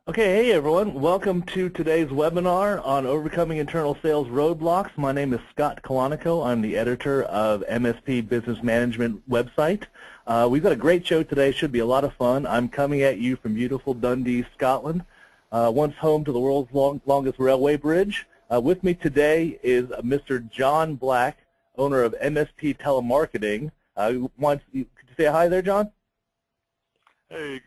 Okay, hey everyone. Welcome to today's webinar on overcoming internal sales roadblocks. My name is Scott Kalanico. I'm the editor of MSP Business Management website. We've got a great show today. Should be a lot of fun. I'm coming at you from beautiful Dundee, Scotland, once home to the world's longest railway bridge. With me today is Mr. John Black, owner of MSP Telemarketing. Could you say hi there, John? Hey.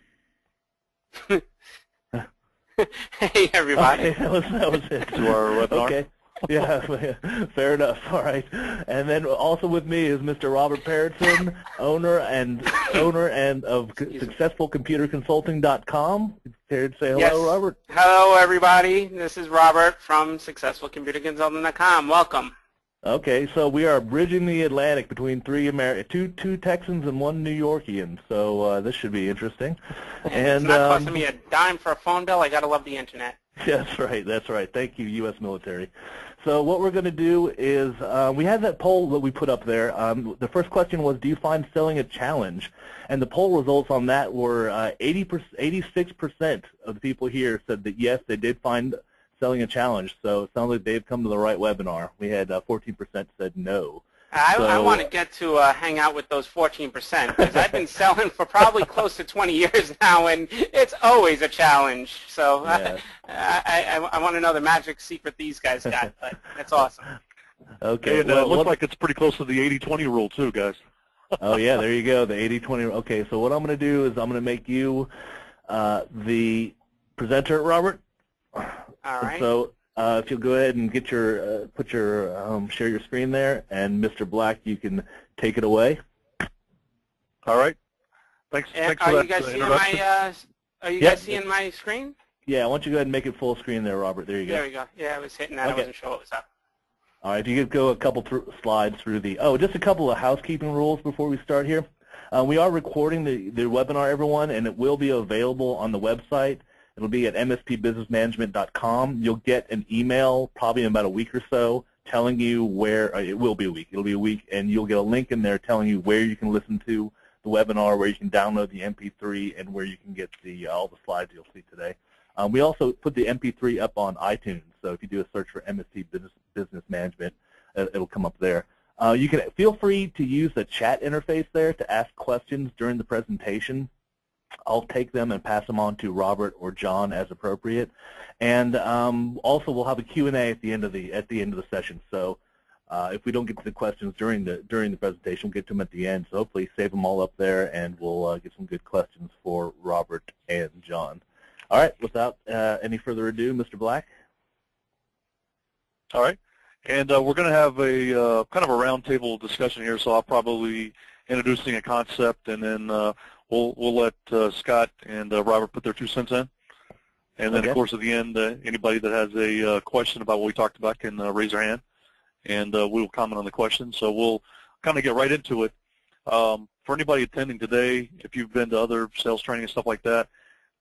Hey, everybody. Okay, that was it. To our webinar. Okay. Yeah, fair enough. All right. And then also with me is Mr. Robert Peretson, owner and of successfulcomputerconsulting.com. Care to say hello, Yes. Robert? Hello, everybody. This is Robert from successfulcomputerconsulting.com. Welcome. Okay, so we are bridging the Atlantic between two Texans and one New Yorkian. So this should be interesting. It's not costing me a dime for a phone bill. I gotta love the internet. That's right. That's right. Thank you, U.S. military. So what we're going to do is we had that poll that we put up there. The first question was, do you find selling a challenge? And the poll results on that were 86% of the people here said that yes, they did find selling a challenge. So it sounds like they've come to the right webinar. We had 14% said no. I want to get to hang out with those 14% because I've been selling for probably close to 20 years now, and it's always a challenge. So yeah. I want to know the magic secret these guys got. But that's awesome. Okay. And it looks like it's pretty close to the 80-20 rule too, guys. Oh yeah, there you go, the 80-20. Okay, so what I'm going to do is I'm going to make you the presenter, Robert. All right. So if you'll go ahead and get your share your screen there, and Mr. Black, you can take it away. All right. Thanks for that introduction. Are you guys seeing my screen? Yeah, why don't you go ahead and make it full screen there, Robert. There you go. There we go. Yeah, I was hitting that. Okay. I wasn't sure what was up. All right, if you could go a couple slides through just a couple of housekeeping rules before we start here. We are recording the webinar, everyone, and it will be available on the website. It'll be at mspbusinessmanagement.com. You'll get an email probably in about a week or so telling you where, it will be a week, it'll be a week, and you'll get a link in there telling you where you can listen to the webinar, where you can download the MP3, and where you can get all the slides you'll see today. We also put the MP3 up on iTunes, so if you do a search for MSP Business Management, it'll come up there. You can feel free to use the chat interface there to ask questions during the presentation. I'll take them and pass them on to Robert or John as appropriate, and also we'll have a Q&A at the end of the session. So if we don't get to the questions during the presentation, we'll get to them at the end. So hopefully save them all up there, and we'll get some good questions for Robert and John. All right, without any further ado, Mr. Black. All right, and we're going to have a kind of a roundtable discussion here. So I'll probably introducing a concept, and then we'll let Scott and Robert put their 2 cents in. And then, okay, of course, at the end, anybody that has a question about what we talked about can raise their hand, and we will comment on the question. So we'll kind of get right into it. For anybody attending today, if you've been to other sales training and stuff like that,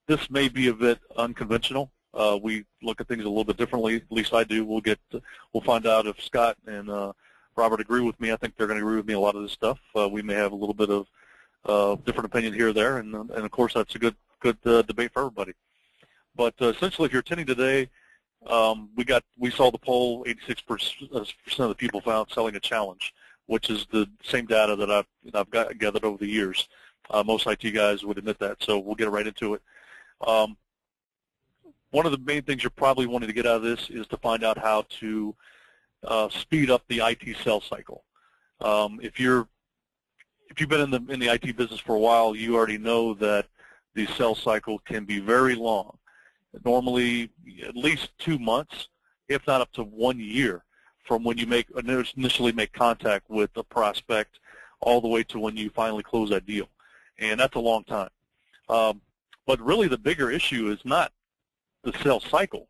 this may be a bit unconventional. We look at things a little bit differently. At least I do. We'll find out if Scott and Robert agree with me. I think they're going to agree with me a lot of this stuff. We may have a little bit of different opinion here or there, and of course that's a good debate for everybody. But essentially, if you're attending today, we saw the poll. 86% of the people found selling a challenge, which is the same data that I've gathered over the years. Most IT guys would admit that, so we'll get right into it. One of the main things you're probably wanting to get out of this is to find out how to speed up the IT sales cycle. If you've been in the IT business for a while, you already know that the sales cycle can be very long. Normally, at least 2 months, if not up to 1 year, from when you initially make contact with a prospect all the way to when you finally close that deal, and that's a long time. But really, the bigger issue is not the sales cycle,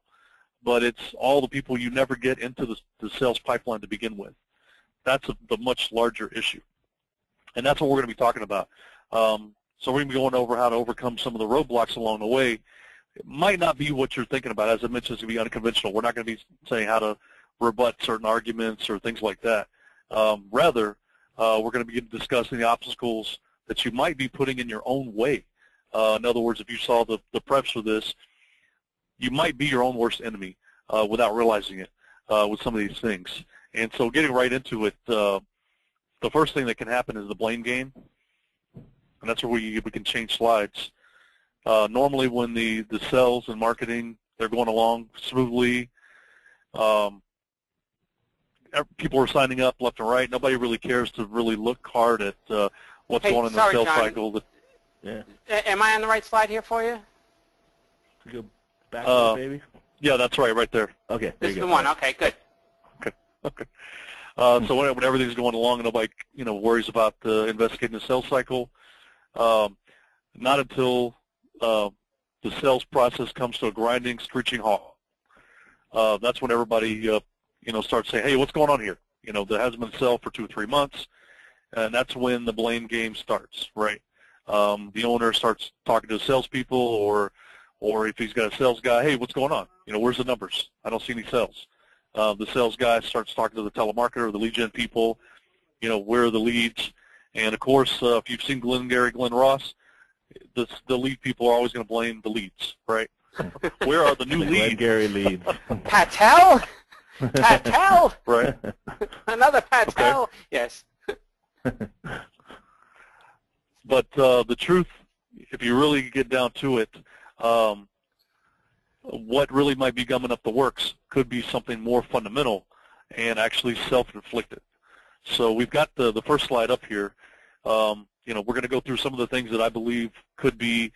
but it's all the people you never get into the sales pipeline to begin with. That's the much larger issue. And that's what we're going to be talking about. So we're going to be going over how to overcome some of the roadblocks along the way. It might not be what you're thinking about. As I mentioned, it's going to be unconventional. We're not going to be saying how to rebut certain arguments or things like that. Rather, we're going to be discussing the obstacles that you might be putting in your own way. In other words, if you saw the preps for this, you might be your own worst enemy without realizing it with some of these things. And so getting right into it, the first thing that can happen is the blame game, and that's where we can change slides. Normally when the sales and marketing, they're going along smoothly, people are signing up left and right. Nobody really cares to really look hard at what's going on in the sales cycle. Yeah. Am I on the right slide here for you? Go back, baby. Yeah, that's right there. Okay. This is the one. Okay, good. Okay. So when everything's going along and nobody, worries about investigating the sales cycle, not until the sales process comes to a grinding, screeching halt. That's when everybody, starts saying, hey, what's going on here? There hasn't been a sale for 2 or 3 months, and that's when the blame game starts, right? The owner starts talking to the salespeople, or if he's got a sales guy, hey, what's going on? Where's the numbers? I don't see any sales. The sales guy starts talking to the telemarketer, the lead gen people, where are the leads? And, of course, if you've seen Glenn Ross, the lead people are always going to blame the leads, right? Where are the new leads? Gary leads. Patel? Patel? Right. Another Patel? Okay. Yes. But the truth, if you really get down to it, what really might be gumming up the works could be something more fundamental and actually self-inflicted. So we've got the first slide up here. We're going to go through some of the things that I believe could be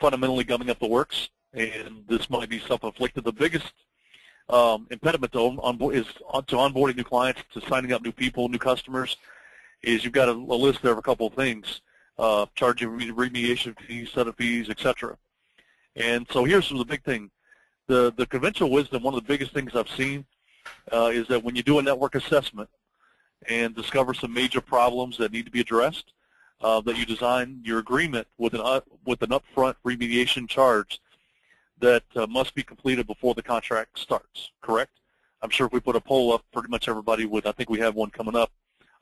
fundamentally gumming up the works, and this might be self-inflicted. The biggest impediment to onboarding new clients, to signing up new people, new customers, is you've got a list there of a couple of things, charging remediation fees, setup fees, etc. And so here's the big thing. The conventional wisdom, one of the biggest things I've seen is that when you do a network assessment and discover some major problems that need to be addressed, that you design your agreement with an upfront remediation charge that must be completed before the contract starts, correct? I'm sure if we put a poll up, pretty much everybody would. I think we have one coming up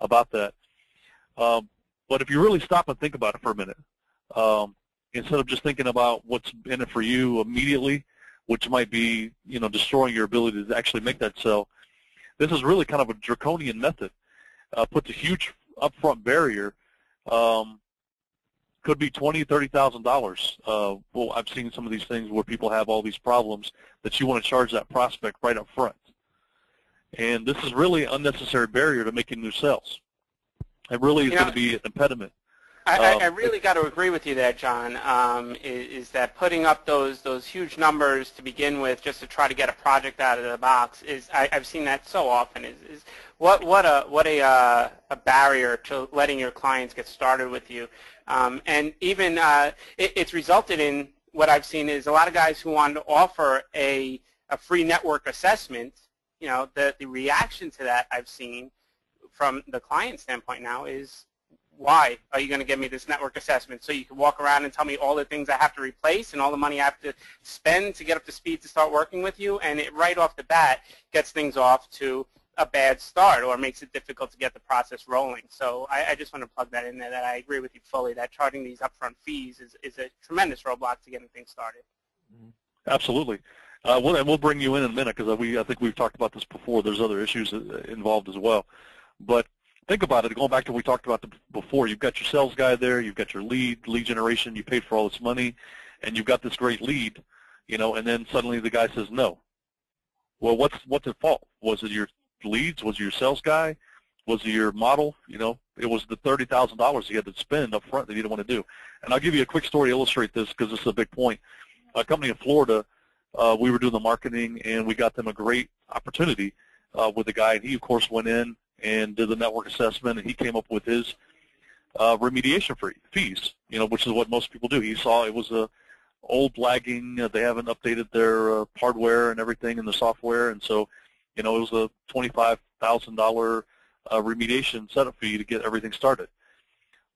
about that. But if you really stop and think about it for a minute, instead of just thinking about what's in it for you immediately, which might be, destroying your ability to actually make that sale, this is really kind of a draconian method. Puts a huge upfront barrier. Could be $20,000, $30,000. Well, I've seen some of these things where people have all these problems that you want to charge that prospect right up front. And this is really an unnecessary barrier to making new sales. It really is going to be an impediment. I really got to agree with you there, John, is that putting up those huge numbers to begin with just to try to get a project out of the box I've seen that so often is what a barrier to letting your clients get started with you. And even it's resulted in what I've seen is a lot of guys who want to offer a free network assessment, the reaction to that I've seen from the client standpoint now is, why are you going to give me this network assessment so you can walk around and tell me all the things I have to replace and all the money I have to spend to get up to speed to start working with you? And it right off the bat gets things off to a bad start or makes it difficult to get the process rolling. So I just want to plug that in there, that I agree with you fully that charging these upfront fees is a tremendous roadblock to getting things started. Absolutely. We'll bring you in a minute because I think we've talked about this before. There's other issues involved as well. But think about it, going back to what we talked about before. You've got your sales guy there, you've got your lead generation, you paid for all this money, and you've got this great lead, and then suddenly the guy says no. Well, what's at fault? Was it your leads? Was it your sales guy? Was it your model? It was the $30,000 you had to spend up front that you didn't want to do. And I'll give you a quick story to illustrate this because this is a big point. A company in Florida, we were doing the marketing, and we got them a great opportunity with a guy, and he, of course, went in and did the network assessment, and he came up with his remediation fees, which is what most people do. He saw it was a old lagging, they haven't updated their hardware and everything in the software, and so, it was a $25,000 remediation setup fee to get everything started.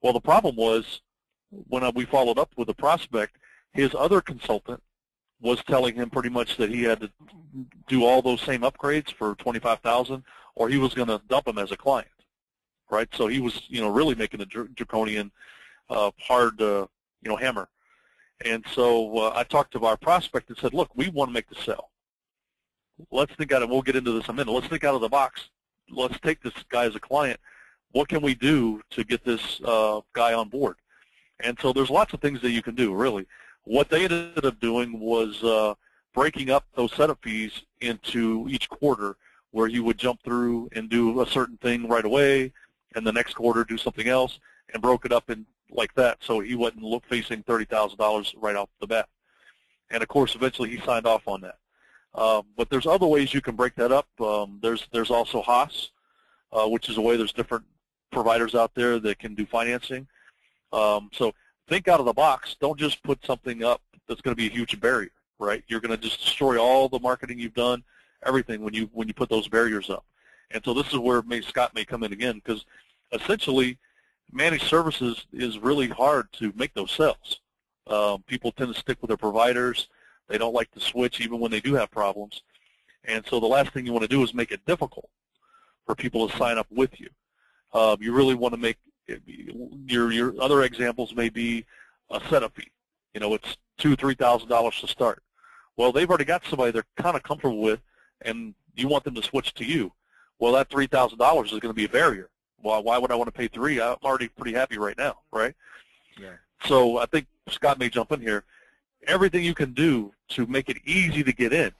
Well, the problem was when we followed up with the prospect, his other consultant was telling him pretty much that he had to do all those same upgrades for $25,000, or he was going to dump him as a client, right? So he was, really making a draconian, hard, hammer. And so I talked to our prospect and said, look, we want to make the sale. Let's think out of, we'll get into this in a minute. Let's think out of the box. Let's take this guy as a client. What can we do to get this guy on board? And so there's lots of things that you can do, really. What they ended up doing was breaking up those setup fees into each quarter, where you would jump through and do a certain thing right away, and the next quarter do something else, and broke it up in like that, so he wasn't facing $30,000 right off the bat. And of course, eventually he signed off on that. But there's other ways you can break that up. There's also His, which is a way there's different providers out there that can do financing. So think out of the box. Don't just put something up that's going to be a huge barrier, right? You're going to just destroy all the marketing you've done, everything when you put those barriers up. And so this is where Scott may come in again, because essentially managed services is really hard to make those sales. People tend to stick with their providers. They don't like to switch even when they do have problems. And so the last thing you want to do is make it difficult for people to sign up with you. You really want to make your other examples may be a setup fee. You know, it's $2,000, $3,000 to start. Well, they've already got somebody they're kind of comfortable with, and you want them to switch to you. Well, that $3,000 is going to be a barrier. Well, why would I want to pay $3,000? I'm already pretty happy right now, right? Yeah. So I think Scott may jump in here. Everything you can do to make it easy to get in,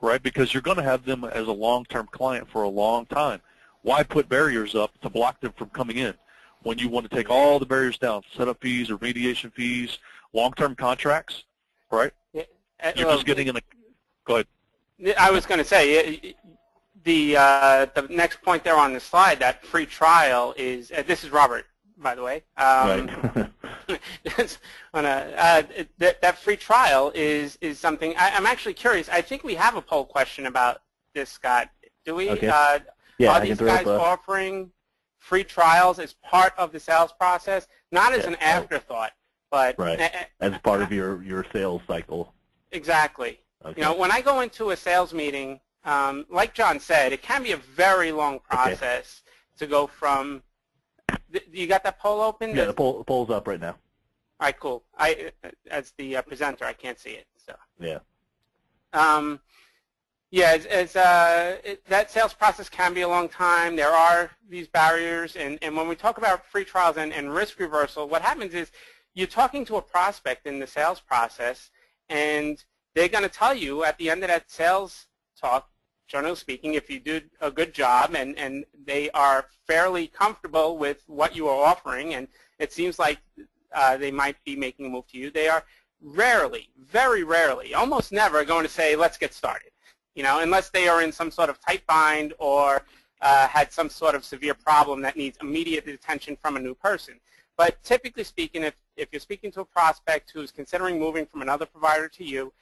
right? Because you're going to have them as a long-term client for a long time. Why put barriers up to block them from coming in when you want to take all the barriers down, setup fees, remediation fees, long-term contracts, right? Yeah. You're just getting in a – go ahead. I was going to say, the next point there on the slide, that free trial is this is Robert, by the way. Right. That free trial is something I'm actually curious. I think we have a poll question about this, Scott. Do we? Okay. Are these guys offering free trials as part of the sales process, not as an afterthought, but as part of your sales cycle? Exactly. Okay. You know, when I go into a sales meeting, like John said, it can be a very long process to go from. You got that poll open? Yeah, the poll's up right now. All right, cool. As the presenter, I can't see it. So. Yeah. That sales process can be a long time. There are these barriers, and when we talk about free trials and risk reversal, what happens is you're talking to a prospect in the sales process, and they're going to tell you at the end of that sales talk, generally speaking, if you did a good job and they are fairly comfortable with what you are offering, and it seems like they might be making a move to you, they are rarely, very rarely, almost never going to say, let's get started. You know, unless they are in some sort of tight bind or had some sort of severe problem that needs immediate attention from a new person. But typically speaking, if you're speaking to a prospect who's considering moving from another provider to you,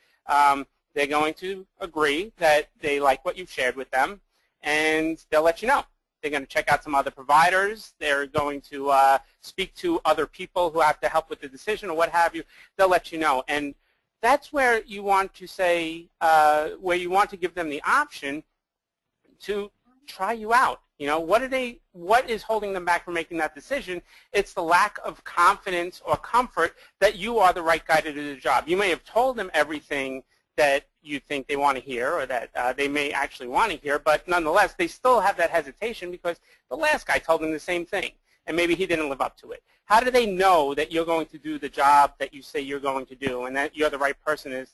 they're going to agree that they like what you've shared with them, and they'll let you know. They're going to check out some other providers. They're going to speak to other people who have to help with the decision or what have you. They'll let you know. And that's where you want to say, where you want to give them the option to try you out. You know, what is holding them back from making that decision? It's the lack of confidence or comfort that you are the right guy to do the job. You may have told them everything that you think they want to hear or that they may actually want to hear, but nonetheless, they still have that hesitation because the last guy told them the same thing, and maybe he didn't live up to it. How do they know that you're going to do the job that you say you're going to do and that you're the right person to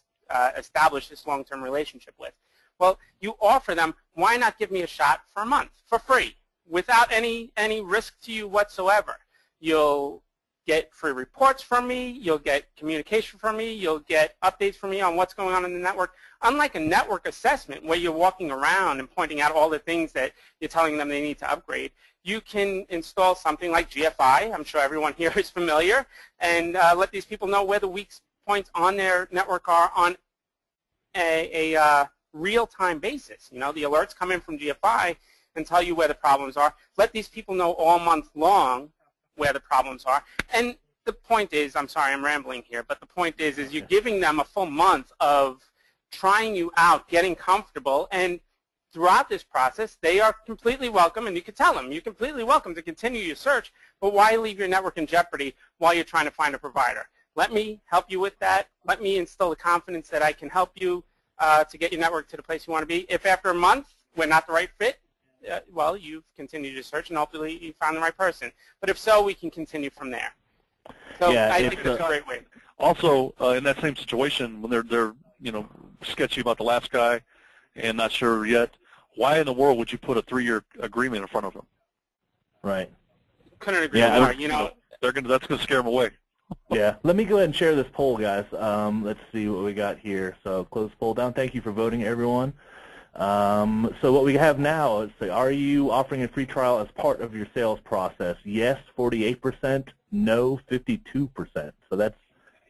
establish this long-term relationship with? Well, you offer them, why not give me a shot for a month for free without any risk to you whatsoever? You'll get free reports from me, you'll get communication from me, you'll get updates from me on what's going on in the network. Unlike a network assessment where you're walking around and pointing out all the things that you're telling them they need to upgrade, you can install something like GFI, I'm sure everyone here is familiar, and let these people know where the weak points on their network are on a real-time basis. You know, the alerts come in from GFI and tell you where the problems are. Let these people know all month long where the problems are. And the point is, I'm sorry, I'm rambling here, but the point is you're giving them a full month of trying you out, getting comfortable, and throughout this process, they are completely welcome, and you can tell them, you're completely welcome to continue your search, but why leave your network in jeopardy while you're trying to find a provider? let me help you with that. Let me instill the confidence that I can help you to get your network to the place you want to be. If after a month we're not the right fit, well, you've continued your search and hopefully you found the right person. But if so, we can continue from there. So yeah, I think that's a great way. Also, in that same situation, when they're sketchy about the last guy and not sure yet, why in the world would you put a 3-year agreement in front of them? Right. Couldn't agree more. That's going to scare them away. Yeah. Let me go ahead and share this poll, guys. Let's see what we got here. So close the poll down. Thank you for voting, everyone. So what we have now is, are you offering a free trial as part of your sales process? Yes, 48%. No, 52%. So that's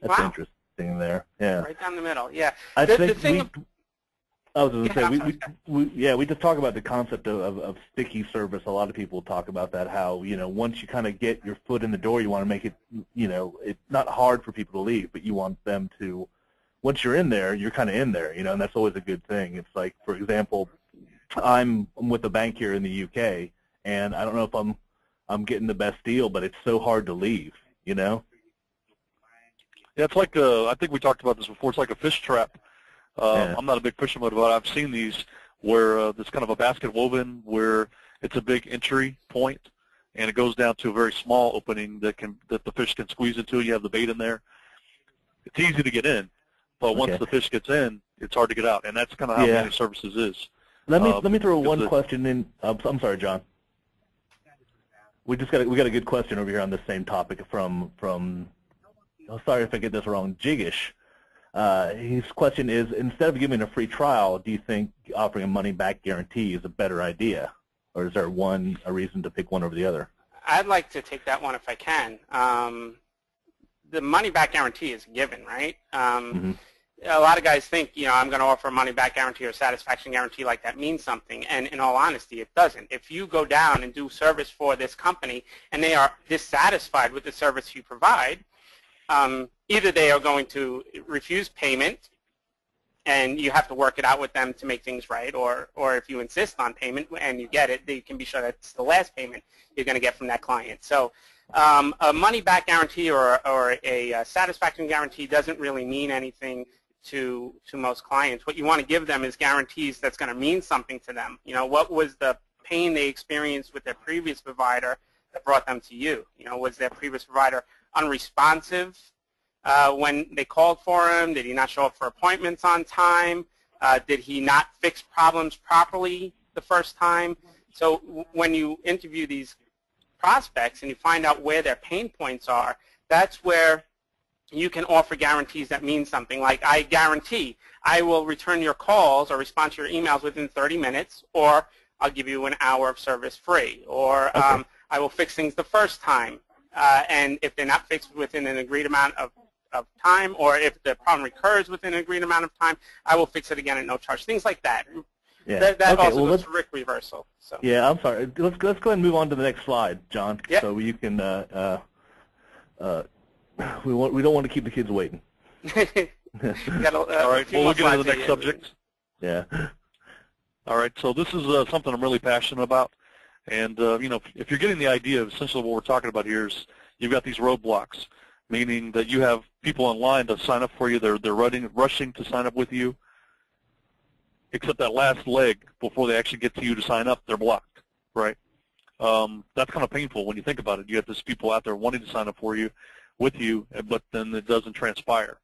wow. interesting there. Yeah. Right down the middle. Yeah. I was going to say, we just talk about the concept of sticky service. A lot of people talk about that, how, once you kind of get your foot in the door, you want to make it, it's not hard for people to leave, but you want them to, once you're in there, you're kind of in there, and that's always a good thing. It's like, for example, I'm with a bank here in the UK, and I don't know if I'm getting the best deal, but it's so hard to leave, Yeah, it's like, I think we talked about this before, it's like a fish trap. I'm not a big fisherman, but I've seen these where there's kind of a basket woven where it's a big entry point, and it goes down to a very small opening that the fish can squeeze into. You have the bait in there. It's easy to get in, but once the fish gets in, it's hard to get out, and that's kind of how managed services is. Let me throw one question in. I'm sorry, John. We got a good question over here on the same topic from. Oh, sorry if I get this wrong. Jiggish. His question is, instead of giving a free trial, do you think offering a money-back guarantee is a better idea? Or is there a reason to pick one over the other? I'd like to take that one if I can. The money-back guarantee is a given, right? A lot of guys think, I'm going to offer a money-back guarantee or satisfaction guarantee like that means something. And in all honesty, it doesn't. If you go down and do service for this company and they are dissatisfied with the service you provide, either they are going to refuse payment and you have to work it out with them to make things right, or if you insist on payment and you get it, they can be sure that's the last payment you're going to get from that client. So a money-back guarantee or a satisfaction guarantee doesn't really mean anything to most clients. What you want to give them is guarantees that's going to mean something to them. What was the pain they experienced with their previous provider that brought them to you? Was their previous provider unresponsive when they called for him? Did he not show up for appointments on time? Did he not fix problems properly the first time? So when you interview these prospects and you find out where their pain points are, that's where you can offer guarantees that mean something. Like, I guarantee I will return your calls or respond to your emails within 30 minutes, or I'll give you an hour of service free, or I will fix things the first time. And if they're not fixed within an agreed amount of time, or if the problem recurs within an agreed amount of time, I will fix it again at no charge. Things like that. Yeah. That also goes to risk reversal. So. Yeah, I'm sorry. Let's go ahead and move on to the next slide, John. Yep. So you can. We don't want to keep the kids waiting. All right. Well, we'll get into the next subject. Yeah. All right. So this is something I'm really passionate about. And, if you're getting the idea of essentially what we're talking about here is you've got these roadblocks, meaning that you have people online to sign up for you. They're rushing to sign up with you, except that last leg before they actually get to you to sign up, they're blocked, right? That's kind of painful when you think about it. You have these people out there wanting to sign up with you, but then it doesn't transpire.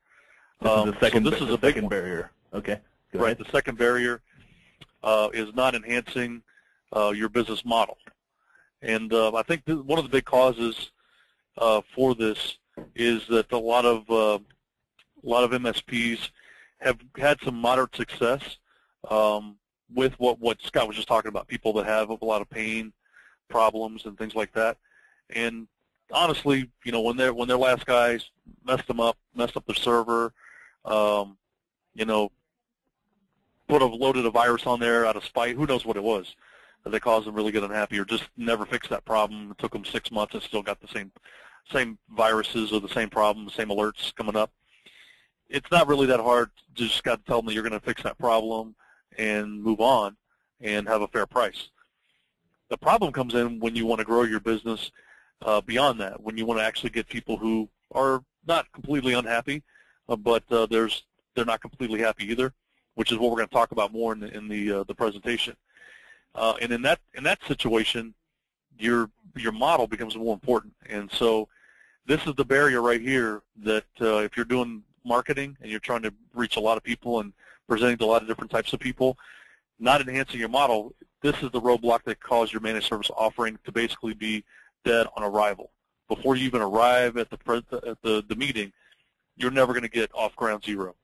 This is the second one. barrier. Okay. Right. The second barrier is not enhancing your business model. And I think one of the big causes for this is that a lot of MSPs have had some moderate success with what Scott was just talking about, people that have a lot of pain, problems, and things like that. And honestly, when their last guys messed up their server, loaded a virus on there out of spite, who knows what it was, that caused them really get unhappy, or just never fixed that problem. It took them 6 months and still got the same viruses or the same problem, the same alerts coming up. It's not really that hard. You just got to tell them that you're going to fix that problem and move on and have a fair price. The problem comes in when you want to grow your business beyond that, when you want to actually get people who are not completely unhappy, but they're not completely happy either, which is what we're going to talk about more in the presentation. And in that situation, your model becomes more important. And so this is the barrier right here that if you're doing marketing and you're trying to reach a lot of people and presenting to a lot of different types of people, not enhancing your model, this is the roadblock that caused your managed service offering to basically be dead on arrival. Before you even arrive at the meeting, you're never going to get off ground zero.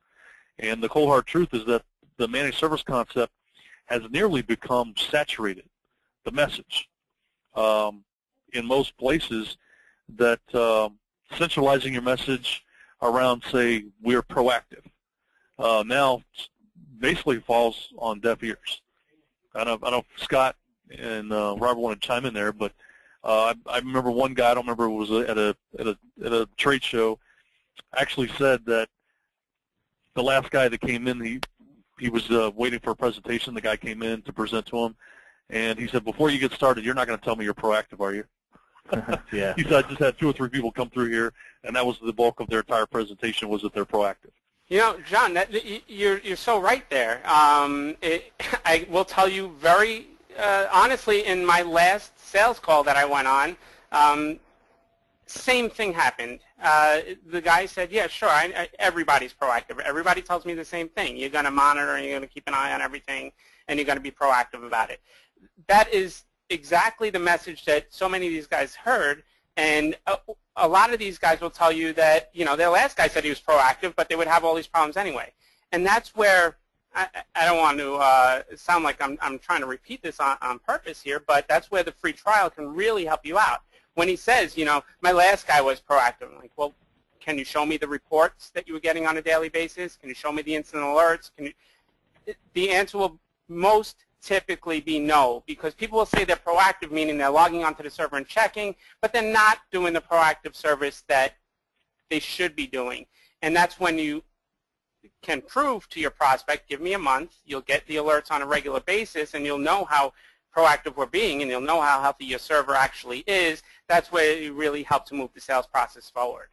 And the cold hard truth is that the managed service concept has nearly become saturated, the message. In most places, that centralizing your message around, say, we're proactive, now basically falls on deaf ears. I don't know if Scott and Robert want to chime in there, but I remember one guy, I don't remember, it was at a trade show, actually said that the last guy that came in, he was waiting for a presentation. The guy came in to present to him, and he said, before you get started, you're not going to tell me you're proactive, are you? Yeah. He said, I just had 2 or 3 people come through here, and that was the bulk of their entire presentation, was that they're proactive. You know, John, you're so right there. I will tell you very honestly, in my last sales call that I went on, same thing happened. The guy said, yeah, sure, everybody's proactive. Everybody tells me the same thing. You're going to monitor and you're going to keep an eye on everything, and you're going to be proactive about it. That is exactly the message that so many of these guys heard, and a lot of these guys will tell you that, you know, their last guy said he was proactive, but they would have all these problems anyway. And that's where, I don't want to sound like I'm trying to repeat this on purpose here, but that's where the free trial can really help you out. When he says, you know, my last guy was proactive, I'm like, well, can you show me the reports that you were getting on a daily basis? Can you show me the incident alerts? The answer will most typically be no, because people will say they're proactive, meaning they're logging onto the server and checking, but they're not doing the proactive service that they should be doing. And that's when you can prove to your prospect, give me a month, you'll get the alerts on a regular basis, and you'll know how proactive we're being, and you'll know how healthy your server actually is. That's where you really help to move the sales process forward.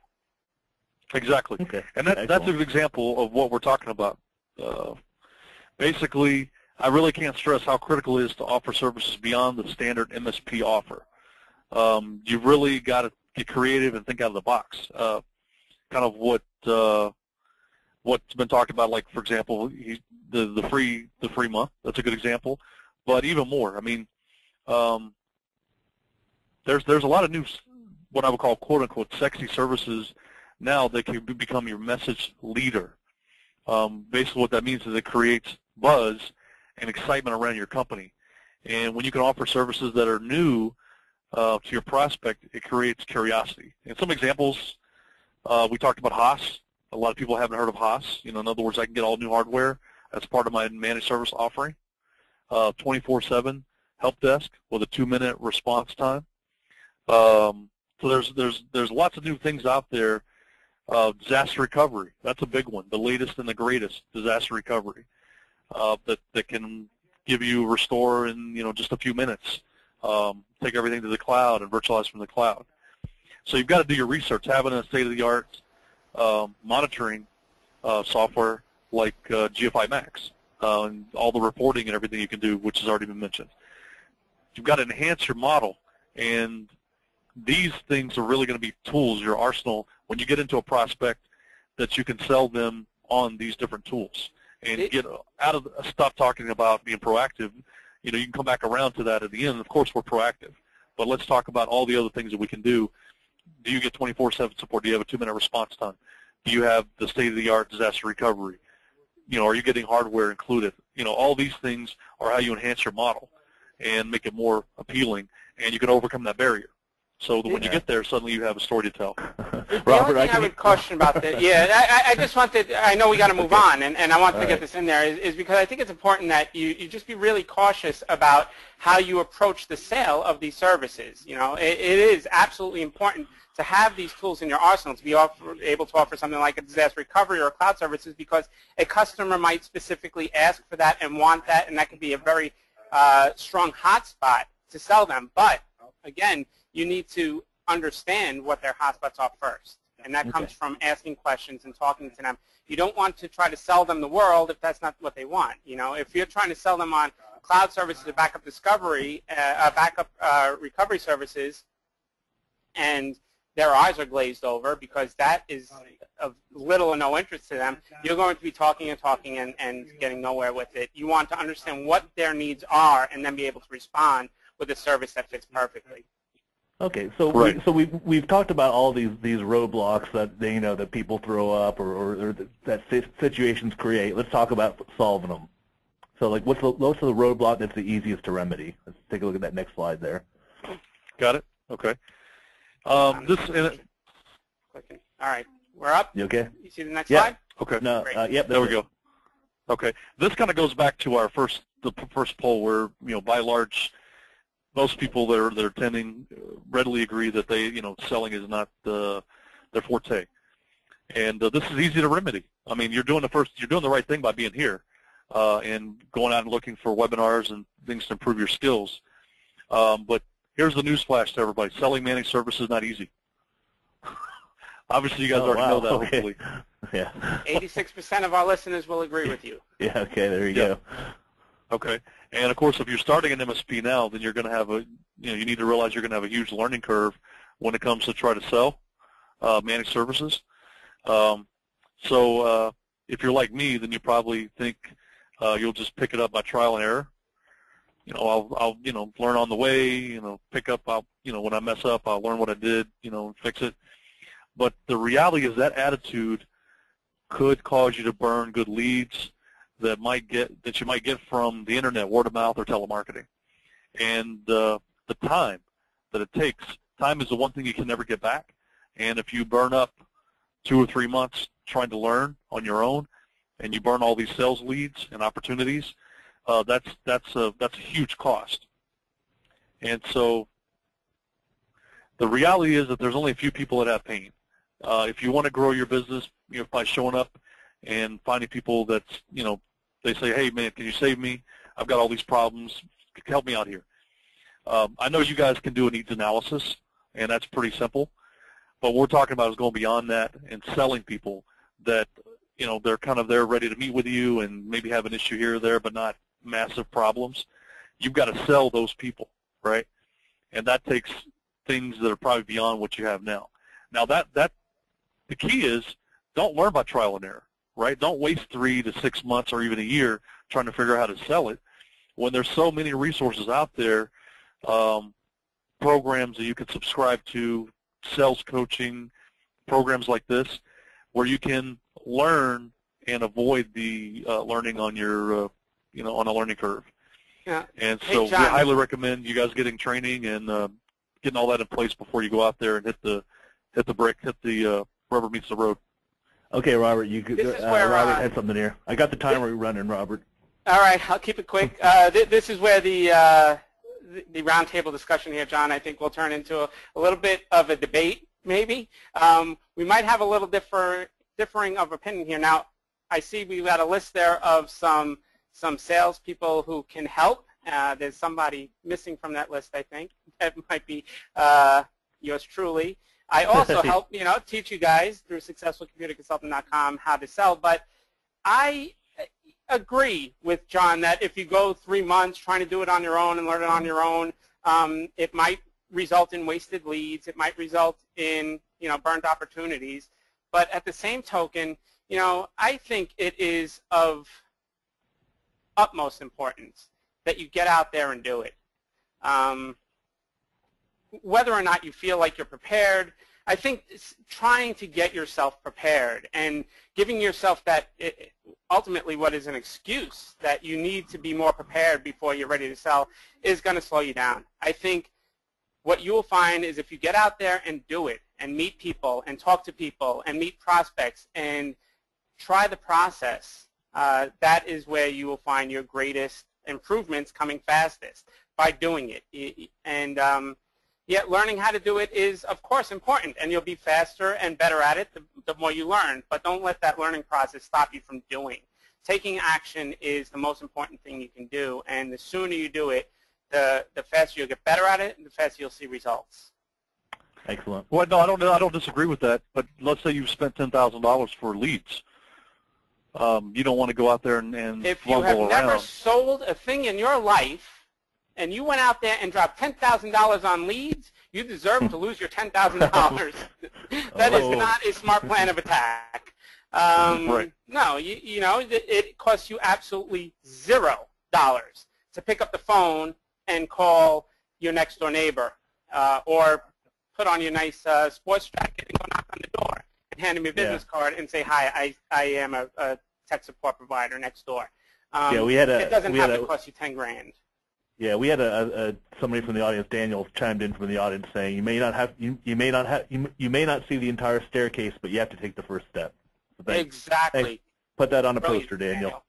Exactly. Okay. And that's an example of what we're talking about. Basically, I really can't stress how critical it is to offer services beyond the standard MSP offer. You've really got to get creative and think out of the box. Kind of what's been talked about, like, for example, the free month. That's a good example. But even more, I mean, there's a lot of new, what I would call, quote unquote, sexy services now that can become your message leader. Basically, what that means is it creates buzz and excitement around your company. And when you can offer services that are new to your prospect, it creates curiosity. And some examples, we talked about HOS. A lot of people haven't heard of HOS. You know, in other words, I can get all new hardware as part of my managed service offering. 24/7 help desk with a 2-minute response time. So there's lots of new things out there. Disaster recovery, that's a big one. The latest and the greatest disaster recovery that can give you restore in, you know, just a few minutes. Take everything to the cloud and virtualize from the cloud. So you've got to do your research. Having a state-of-the-art monitoring software like GFI Max. And all the reporting and everything you can do, which has already been mentioned. You've got to enhance your model, and these things are really going to be tools, your arsenal, when you get into a prospect, that you can sell them on these different tools. And get out of stop talking about being proactive. You know, you can come back around to that at the end. Of course, we're proactive, but let's talk about all the other things that we can do. Do you get 24/7 support? Do you have a 2-minute response time? Do you have the state-of-the-art disaster recovery? You know, are you getting hardware included? You know, all these things are how you enhance your model and make it more appealing, and you can overcome that barrier. So that when you get there, suddenly you have a story to tell. The only thing I would caution about that, I just wanted, I know we got to move on, and I want to get this in there, is because I think it's important that you just be really cautious about how you approach the sale of these services. You know, it is absolutely important to have these tools in your arsenal, to be able to offer something like a disaster recovery or a cloud services, because a customer might specifically ask for that and want that, and that could be a very strong hotspot to sell them. But, again, you need to understand what their hotspots are first. and that comes from asking questions and talking to them. You don't want to try to sell them the world if that's not what they want. You know, if you're trying to sell them on cloud services, backup discovery, backup recovery services, and their eyes are glazed over because that is of little or no interest to them, you're going to be talking and talking and getting nowhere with it. You want to understand what their needs are and then be able to respond with a service that fits perfectly. Okay, so we've talked about all these roadblocks that that people throw up or that situations create. Let's talk about solving them. So like, what's the roadblock that's the easiest to remedy? Let's take a look at that next slide there. Got it. Okay. Clicking. All right, we're up. You okay? You see the next slide? Okay. No. Yep. There we go. Okay. This kind of goes back to our first poll, where by and large, most people that are attending readily agree that they selling is not their forte, and this is easy to remedy. I mean, you're doing the right thing by being here and going out and looking for webinars and things to improve your skills. But here's the news flash to everybody: selling managed services is not easy. Obviously, you guys already know that. Okay. Hopefully, yeah. 86% of our listeners will agree with you. Yeah. Okay. There you go. Okay. And of course, if you're starting an MSP now, then you're going to have you need to realize you're going to have a huge learning curve when it comes to try to sell managed services. So if you're like me, then you probably think you'll just pick it up by trial and error. I'll learn on the way. Pick up. When I mess up, I'll learn what I did. And fix it. But the reality is that attitude could cause you to burn good leads that you might get from the internet, word of mouth, or telemarketing. And the time that it takes, time is the one thing you can never get back. And if you burn up 2 or 3 months trying to learn on your own, and you burn all these sales leads and opportunities, that's a huge cost. And so the reality is that there's only a few people that have pain. If you want to grow your business, by showing up and finding people that's, they say, hey, man, can you save me? I've got all these problems. Help me out here. I know you guys can do a needs analysis, and that's pretty simple. But what we're talking about is going beyond that and selling people that, they're kind of there ready to meet with you and maybe have an issue here or there, but not massive problems. You've got to sell those people, right? And that takes things that are probably beyond what you have now. Now, the key is don't learn by trial and error, right? Don't waste 3 to 6 months or even a year trying to figure out how to sell it when there's so many resources out there, programs that you can subscribe to, sales coaching, programs like this, where you can learn and avoid the learning on your, on a learning curve. Yeah. And so we highly recommend you guys getting training and getting all that in place before you go out there and hit the rubber meets the road. Okay, Robert, you could. Robert had something here. I got the timer running, Robert. All right, I'll keep it quick. This is where the roundtable discussion here, John, I think will turn into a little bit of a debate, maybe. We might have a little differing of opinion here. Now, I see we've got a list there of some salespeople who can help. There's somebody missing from that list, I think. That might be yours truly. I also help, teach you guys through successfulcomputerconsultant.com how to sell. But I agree with John that if you go 3 months trying to do it on your own and learn it on your own, it might result in wasted leads. It might result in, burnt opportunities. But at the same token, I think it is of utmost importance that you get out there and do it. Whether or not you feel like you're prepared, I think trying to get yourself prepared and giving yourself that, ultimately what is an excuse that you need to be more prepared before you're ready to sell is going to slow you down. I think what you will find is if you get out there and do it and meet people and talk to people and meet prospects and try the process, that is where you will find your greatest improvements coming fastest, by doing it. And yet learning how to do it is, of course, important, and you'll be faster and better at it the more you learn. But don't let that learning process stop you from doing. Taking action is the most important thing you can do, and the sooner you do it, the faster you'll get better at it, and the faster you'll see results. Excellent. Well, no, I don't disagree with that. But let's say you've spent $10,000 for leads. You don't want to go out there and if you have around. never sold a thing in your life, and you went out there and dropped $10,000 on leads, you deserve to lose your $10,000. That is not a smart plan of attack. Right. No, you know, it costs you absolutely $0 to pick up the phone and call your next door neighbor, or put on your nice sports jacket and go knock on the door and hand him your business card and say, hi, I am a tech support provider next door. It doesn't have to cost you 10 grand. Yeah, we had somebody from the audience, Daniel, chimed in from the audience saying you may not see the entire staircase, but you have to take the first step. So Exactly. Put that on a Brilliant, poster, Daniel.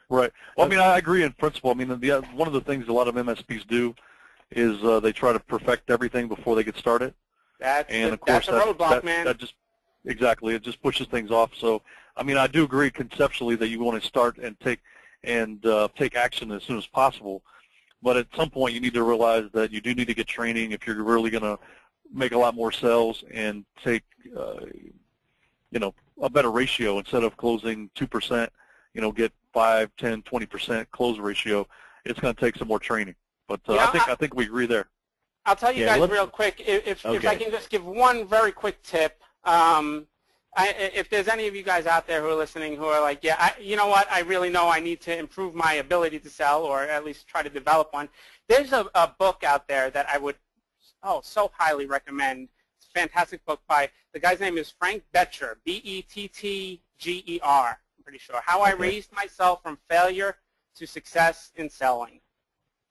Right. Well, I mean, I agree in principle. I mean, one of the things a lot of MSPs do is they try to perfect everything before they get started. That's a roadblock, man. That just exactly, it just pushes things off. So, I mean, I do agree conceptually that you want to start and take action as soon as possible. But at some point, you need to realize that you do need to get training if you're really going to make a lot more sales and take, you know, a better ratio instead of closing 2%. You know, get 5, 10, 20% close ratio. It's going to take some more training. But I think we agree there. I'll tell you guys real quick, if I can just give one very quick tip. If there's any of you guys out there who are listening who are like, yeah, you know what, I really know I need to improve my ability to sell, or at least try to develop one, there's a book out there that I would so highly recommend. It's a fantastic book by, the guy's name is Frank Bettger, Bettger, I'm pretty sure. How I Raised Myself from Failure to Success in Selling.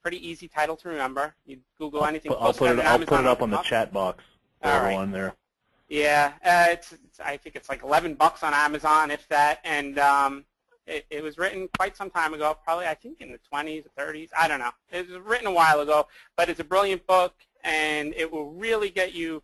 Pretty easy title to remember. You Google anything. I'll put it up on the chat box for everyone there. Yeah, I think it's like $11 on Amazon, if that, and it was written quite some time ago, probably I think in the 20s or 30s. I don't know. It was written a while ago, but it's a brilliant book, and it will really get you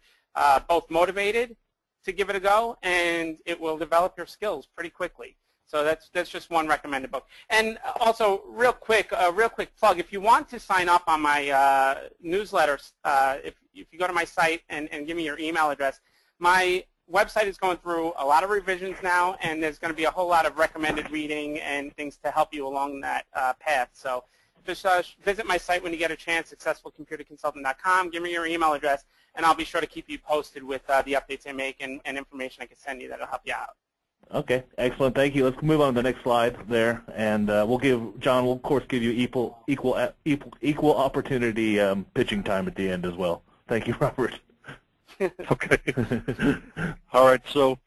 both motivated to give it a go, and it will develop your skills pretty quickly. So that's just one recommended book. And also, real quick plug. If you want to sign up on my newsletter, if you go to my site and give me your email address, my website is going through a lot of revisions now, and there's going to be a whole lot of recommended reading and things to help you along that path. So just visit my site when you get a chance, successfulcomputerconsultant.com. Give me your email address, and I'll be sure to keep you posted with the updates I make and information I can send you that will help you out. Okay, excellent. Thank you. Let's move on to the next slide there, and John will of course give you equal opportunity pitching time at the end as well. Thank you, Robert. Okay. All right. So,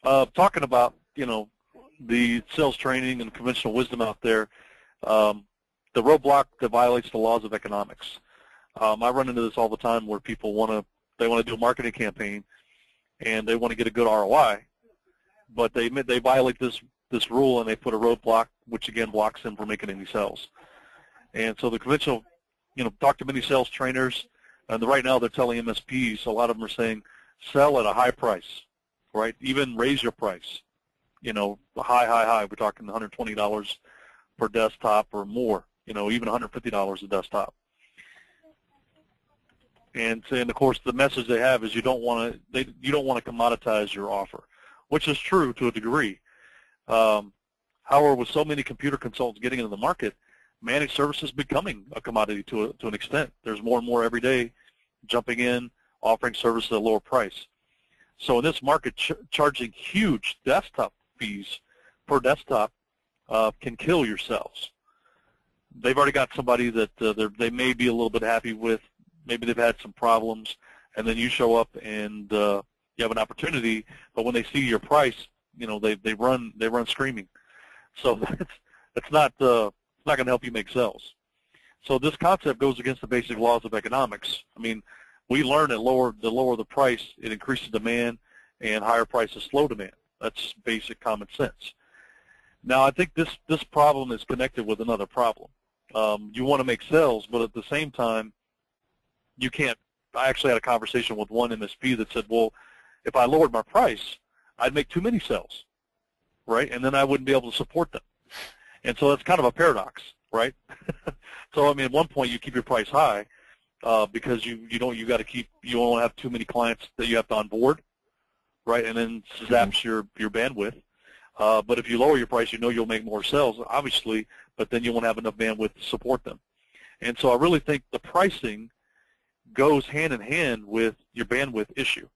talking about the sales training and conventional wisdom out there, the roadblock that violates the laws of economics. I run into this all the time where people want to do a marketing campaign, and they want to get a good ROI, but they violate this rule and they put a roadblock, which again blocks them from making any sales. And so the conventional, talk to many sales trainers. And right now they're telling MSPs, a lot of them are saying, sell at a high price, right? Even raise your price, high. We're talking $120 per desktop or more, even $150 a desktop. And of course the message they have is you don't want to commoditize your offer, which is true to a degree. However, with so many computer consultants getting into the market, managed services becoming a commodity to an extent. There's more and more every day jumping in, offering services at a lower price. So in this market, charging huge desktop fees per desktop can kill your sales. They've already got somebody that they may be a little bit happy with. Maybe they've had some problems, and then you show up and you have an opportunity. But when they see your price, they run screaming. So it's not going to help you make sales. So this concept goes against the basic laws of economics. I mean, we learn that the lower the price, it increases demand, and higher prices slow demand. That's basic common sense. Now, I think this problem is connected with another problem. You want to make sales, but at the same time, you can't. I actually had a conversation with one MSP that said, well, if I lowered my price, I'd make too many sales, right? And then I wouldn't be able to support them. And so that's kind of a paradox, right? So, I mean, at one point you keep your price high, because you got to keep, you don't have too many clients that you have to onboard, right? And then zaps your bandwidth. But if you lower your price, you'll make more sales, obviously, but then you won't have enough bandwidth to support them. And so I really think the pricing goes hand in hand with your bandwidth issue.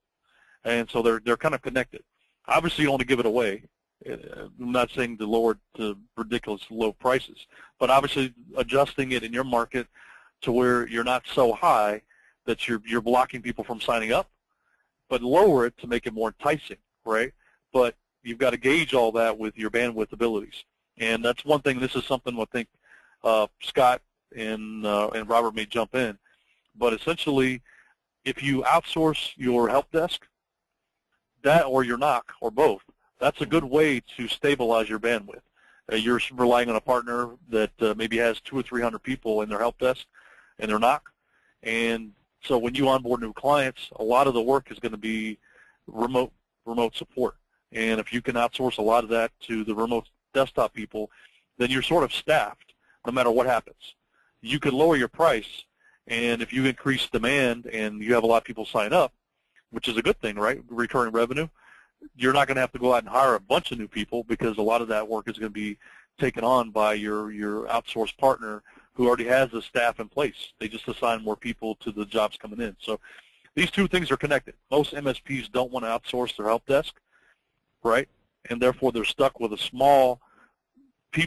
And so they're kind of connected. Obviously, you don't want to give it away. I'm not saying to lower to ridiculous low prices, but obviously adjusting it in your market to where you're not so high that you're blocking people from signing up, but lower it to make it more enticing, right? But you've got to gauge all that with your bandwidth abilities. And that's one thing. This is something I think Scott and Robert may jump in. But essentially, if you outsource your help desk, that or your NOC or both, that's a good way to stabilize your bandwidth. You're relying on a partner that maybe has 200 or 300 people in their help desk and their NOC. And so when you onboard new clients, a lot of the work is going to be remote support. And if you can outsource a lot of that to the remote desktop people, then you're sort of staffed no matter what happens. You could lower your price, and if you increase demand and you have a lot of people sign up, which is a good thing, right, recurring revenue, you're not going to have to go out and hire a bunch of new people because a lot of that work is going to be taken on by your outsourced partner who already has the staff in place. They just assign more people to the jobs coming in. So these two things are connected. Most MSPs don't want to outsource their help desk, right, and therefore they're stuck with a small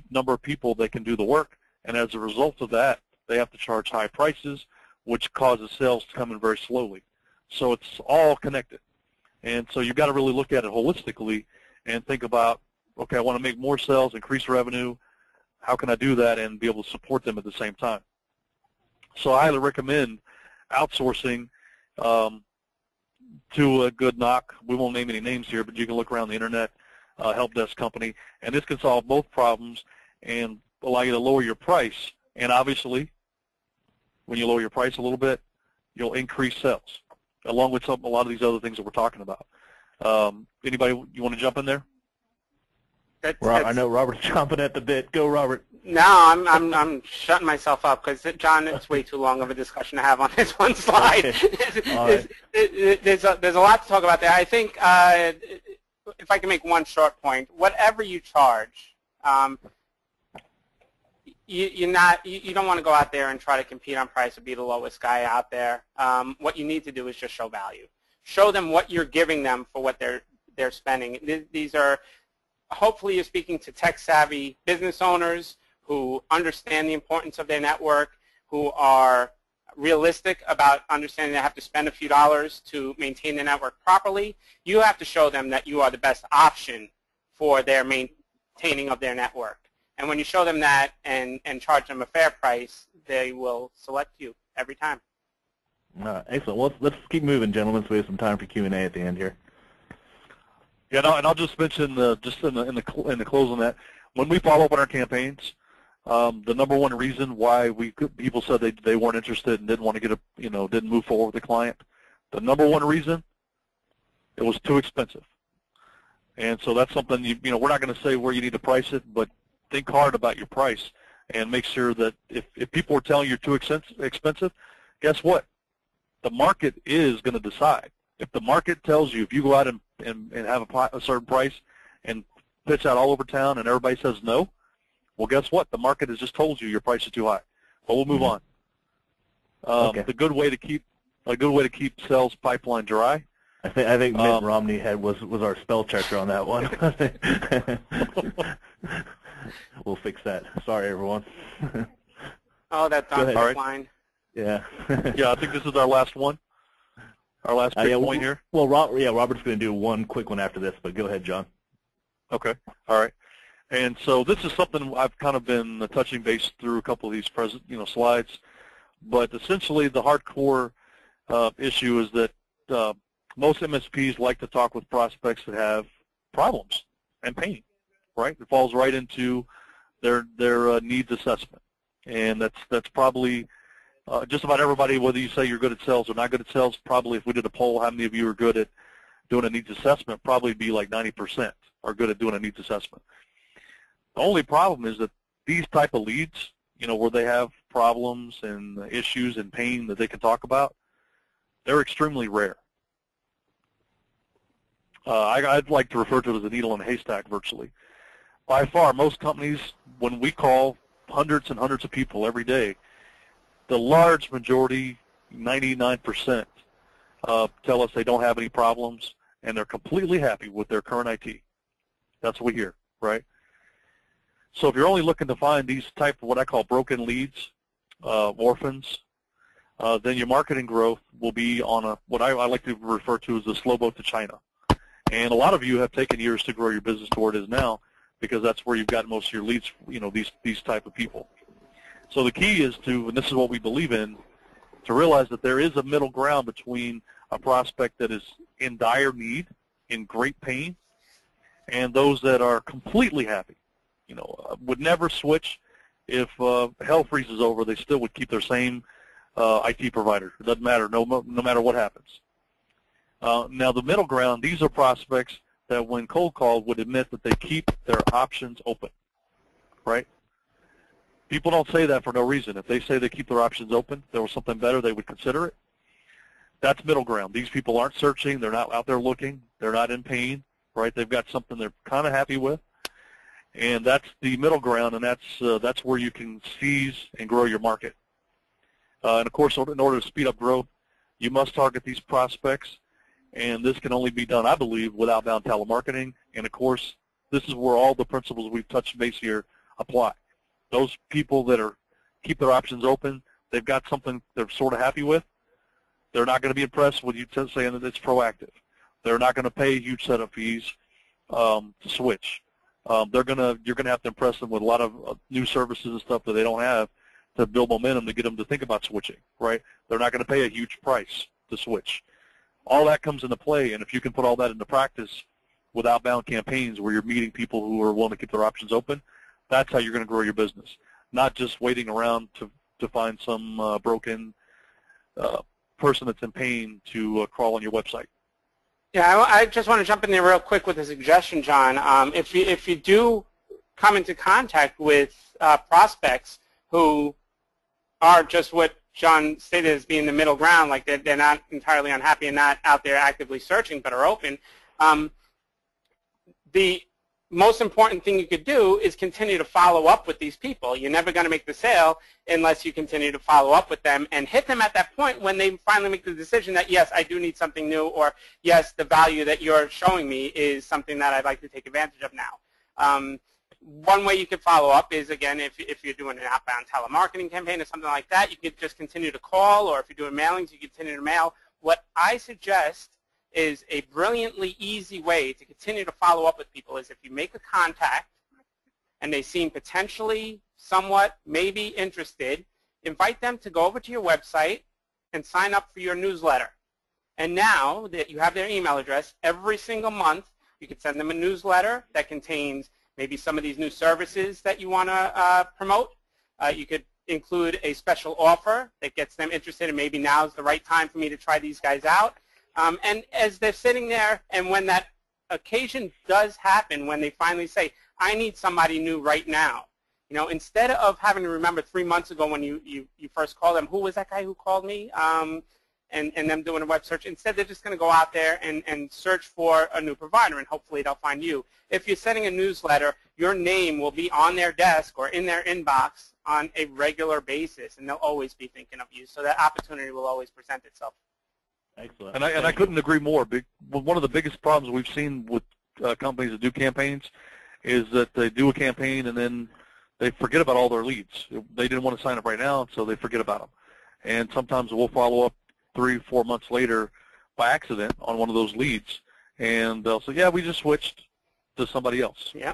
number of people that can do the work, and as a result of that, they have to charge high prices, which causes sales to come in very slowly. So it's all connected. And so you've got to really look at it holistically and think about, okay, I want to make more sales, increase revenue. How can I do that and be able to support them at the same time? So I highly recommend outsourcing to a good NOC. We won't name any names here, but you can look around the internet, help desk company, and this can solve both problems and allow you to lower your price. And obviously, when you lower your price a little bit, you'll increase sales, along with a lot of these other things that we're talking about. Anybody, you want to jump in there? I know Robert's chomping at the bit. Go, Robert. No, I'm shutting myself up because, John, it's way too long of a discussion to have on this one slide. There's a lot to talk about there. I think if I can make one short point, whatever you charge, you don't want to go out there and try to compete on price or be the lowest guy out there. What you need to do is just show value. Show them what you're giving them for what they're spending. These are, hopefully you're speaking to tech-savvy business owners who understand the importance of their network, who are realistic about understanding they have to spend a few dollars to maintain the network properly. You have to show them that you are the best option for their maintaining of their network. And when you show them that and charge them a fair price, they will select you every time. Excellent. Well, let's keep moving, gentlemen, so we have some time for Q&A at the end here. Yeah, no, and I'll just mention just in the close on that, when we follow up on our campaigns, the number one reason why people said they weren't interested and didn't want to didn't move forward with the client, the number one reason, it was too expensive. And so that's something we're not going to say where you need to price it, but think hard about your price and make sure that if people are telling you you're too expensive, guess what? The market is going to decide. If the market tells you, if you go out and have a certain price and pitch out all over town and everybody says no, well, guess what? The market has just told you your price is too high. Well, we'll move on. Okay. A good way to keep sales pipeline dry. I think Mitt Romney was our spell checker on that one. We'll fix that. Sorry, everyone. Oh, that's on the line. Yeah. Yeah, I think this is our last one. Our last big point here. Well, Robert's going to do one quick one after this, but go ahead, John. Okay. All right. And so this is something I've kind of been touching base through a couple of these slides, but essentially the hardcore issue is that most MSPs like to talk with prospects that have problems and pain, right? It falls right into their needs assessment, and that's probably just about everybody, whether you say you're good at sales or not good at sales. Probably if we did a poll, how many of you are good at doing a needs assessment, probably be like 90% are good at doing a needs assessment. The only problem is that these type of leads, where they have problems and issues and pain that they can talk about, they're extremely rare. I'd like to refer to it as a needle in a haystack virtually. By far, most companies, when we call hundreds and hundreds of people every day, the large majority, 99%, tell us they don't have any problems and they're completely happy with their current IT. That's what we hear, right? So if you're only looking to find these type of what I call broken leads, orphans, then your marketing growth will be on what I like to refer to as the slow boat to China. And a lot of you have taken years to grow your business to where it is now because that's where you've got most of your leads, these type of people. So the key is to, and this is what we believe in, to realize that there is a middle ground between a prospect that is in dire need, in great pain, and those that are completely happy. Would never switch. If hell freezes over, they still would keep their same IT provider. It doesn't matter, no matter what happens. Now the middle ground, these are prospects that when cold called would admit that they keep their options open, right? People don't say that for no reason. If they say they keep their options open, there was something better, they would consider it. That's middle ground. These people aren't searching. They're not out there looking. They're not in pain, right? They've got something they're kind of happy with. And that's the middle ground, and that's where you can seize and grow your market. And, of course, in order to speed up growth, you must target these prospects, and this can only be done, I believe, with outbound telemarketing. And, of course, this is where all the principles we've touched base here apply. Those people that keep their options open, they've got something they're sort of happy with, they're not going to be impressed with you saying that it's proactive. They're not going to pay a huge setup fees to switch. You're going to have to impress them with a lot of new services and stuff that they don't have to build momentum to get them to think about switching, right? They're not going to pay a huge price to switch. All that comes into play, and if you can put all that into practice with outbound campaigns where you're meeting people who are willing to keep their options open, that's how you're going to grow your business, not just waiting around to find some broken person that's in pain to crawl on your website. Yeah, I just want to jump in there real quick with a suggestion, John. If you do come into contact with prospects who are just what John stated as being the middle ground, like they're not entirely unhappy and not out there actively searching but are open, the most important thing you could do is continue to follow up with these people. You're never going to make the sale unless you continue to follow up with them and hit them at that point when they finally make the decision that, yes, I do need something new, or yes, the value that you're showing me is something that I'd like to take advantage of now. One way you could follow up is, again, if you're doing an outbound telemarketing campaign or something like that, you could just continue to call, or if you're doing mailings, you continue to mail. What I suggest is a brilliantly easy way to continue to follow up with people is if you make a contact and they seem potentially somewhat maybe interested, invite them to go over to your website and sign up for your newsletter. And now that you have their email address, every single month you can send them a newsletter that contains maybe some of these new services that you want to promote. You could include a special offer that gets them interested, and maybe now's the right time for me to try these guys out. And as they're sitting there, and when that occasion does happen, when they finally say, I need somebody new right now, instead of having to remember 3 months ago when you first called them, who was that guy who called me, and them doing a web search, instead they're just going to go out there and search for a new provider, and hopefully they'll find you. If you're sending a newsletter, your name will be on their desk or in their inbox on a regular basis, and they'll always be thinking of you, so that opportunity will always present itself. Excellent. And I couldn't agree more. One of the biggest problems we've seen with companies that do campaigns is that they do a campaign and then they forget about all their leads. They didn't want to sign up right now, so they forget about them. And sometimes we'll follow up 3-4 months later by accident on one of those leads, and they'll say, yeah, we just switched to somebody else. Yeah.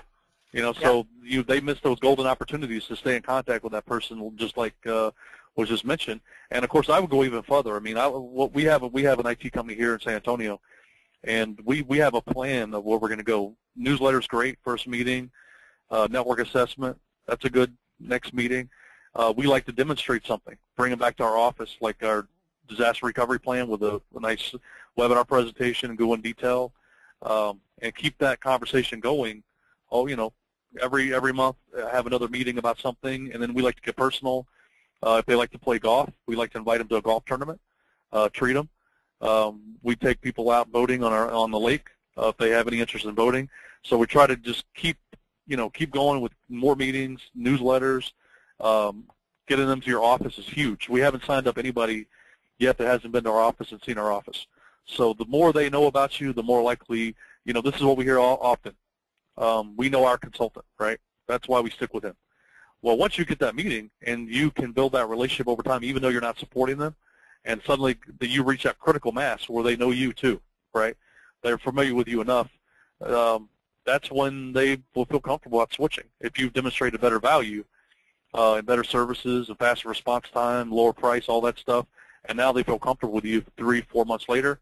So they miss those golden opportunities to stay in contact with that person, just like was just mentioned. And of course, I would go even further. I mean, we have an IT company here in San Antonio, and we have a plan of where we're going to go. Newsletter's great, first meeting. Network assessment, that's a good next meeting. We like to demonstrate something, bring it back to our office, like our disaster recovery plan with a nice webinar presentation and go in detail, and keep that conversation going. every month have another meeting about something, and then we like to get personal. If they like to play golf, we like to invite them to a golf tournament, treat them. We take people out boating on the lake if they have any interest in boating. So we try to just keep going with more meetings, newsletters. Getting them to your office is huge. We haven't signed up anybody yet that hasn't been to our office and seen our office. So the more they know about you, the more likely, this is what we hear often. We know our consultant, right? That's why we stick with him. Well, once you get that meeting and you can build that relationship over time, even though you're not supporting them, and suddenly you reach that critical mass where they know you too, right? They're familiar with you enough. That's when they will feel comfortable about switching. If you've demonstrated better value and better services, a faster response time, lower price, all that stuff, and now they feel comfortable with you 3-4 months later.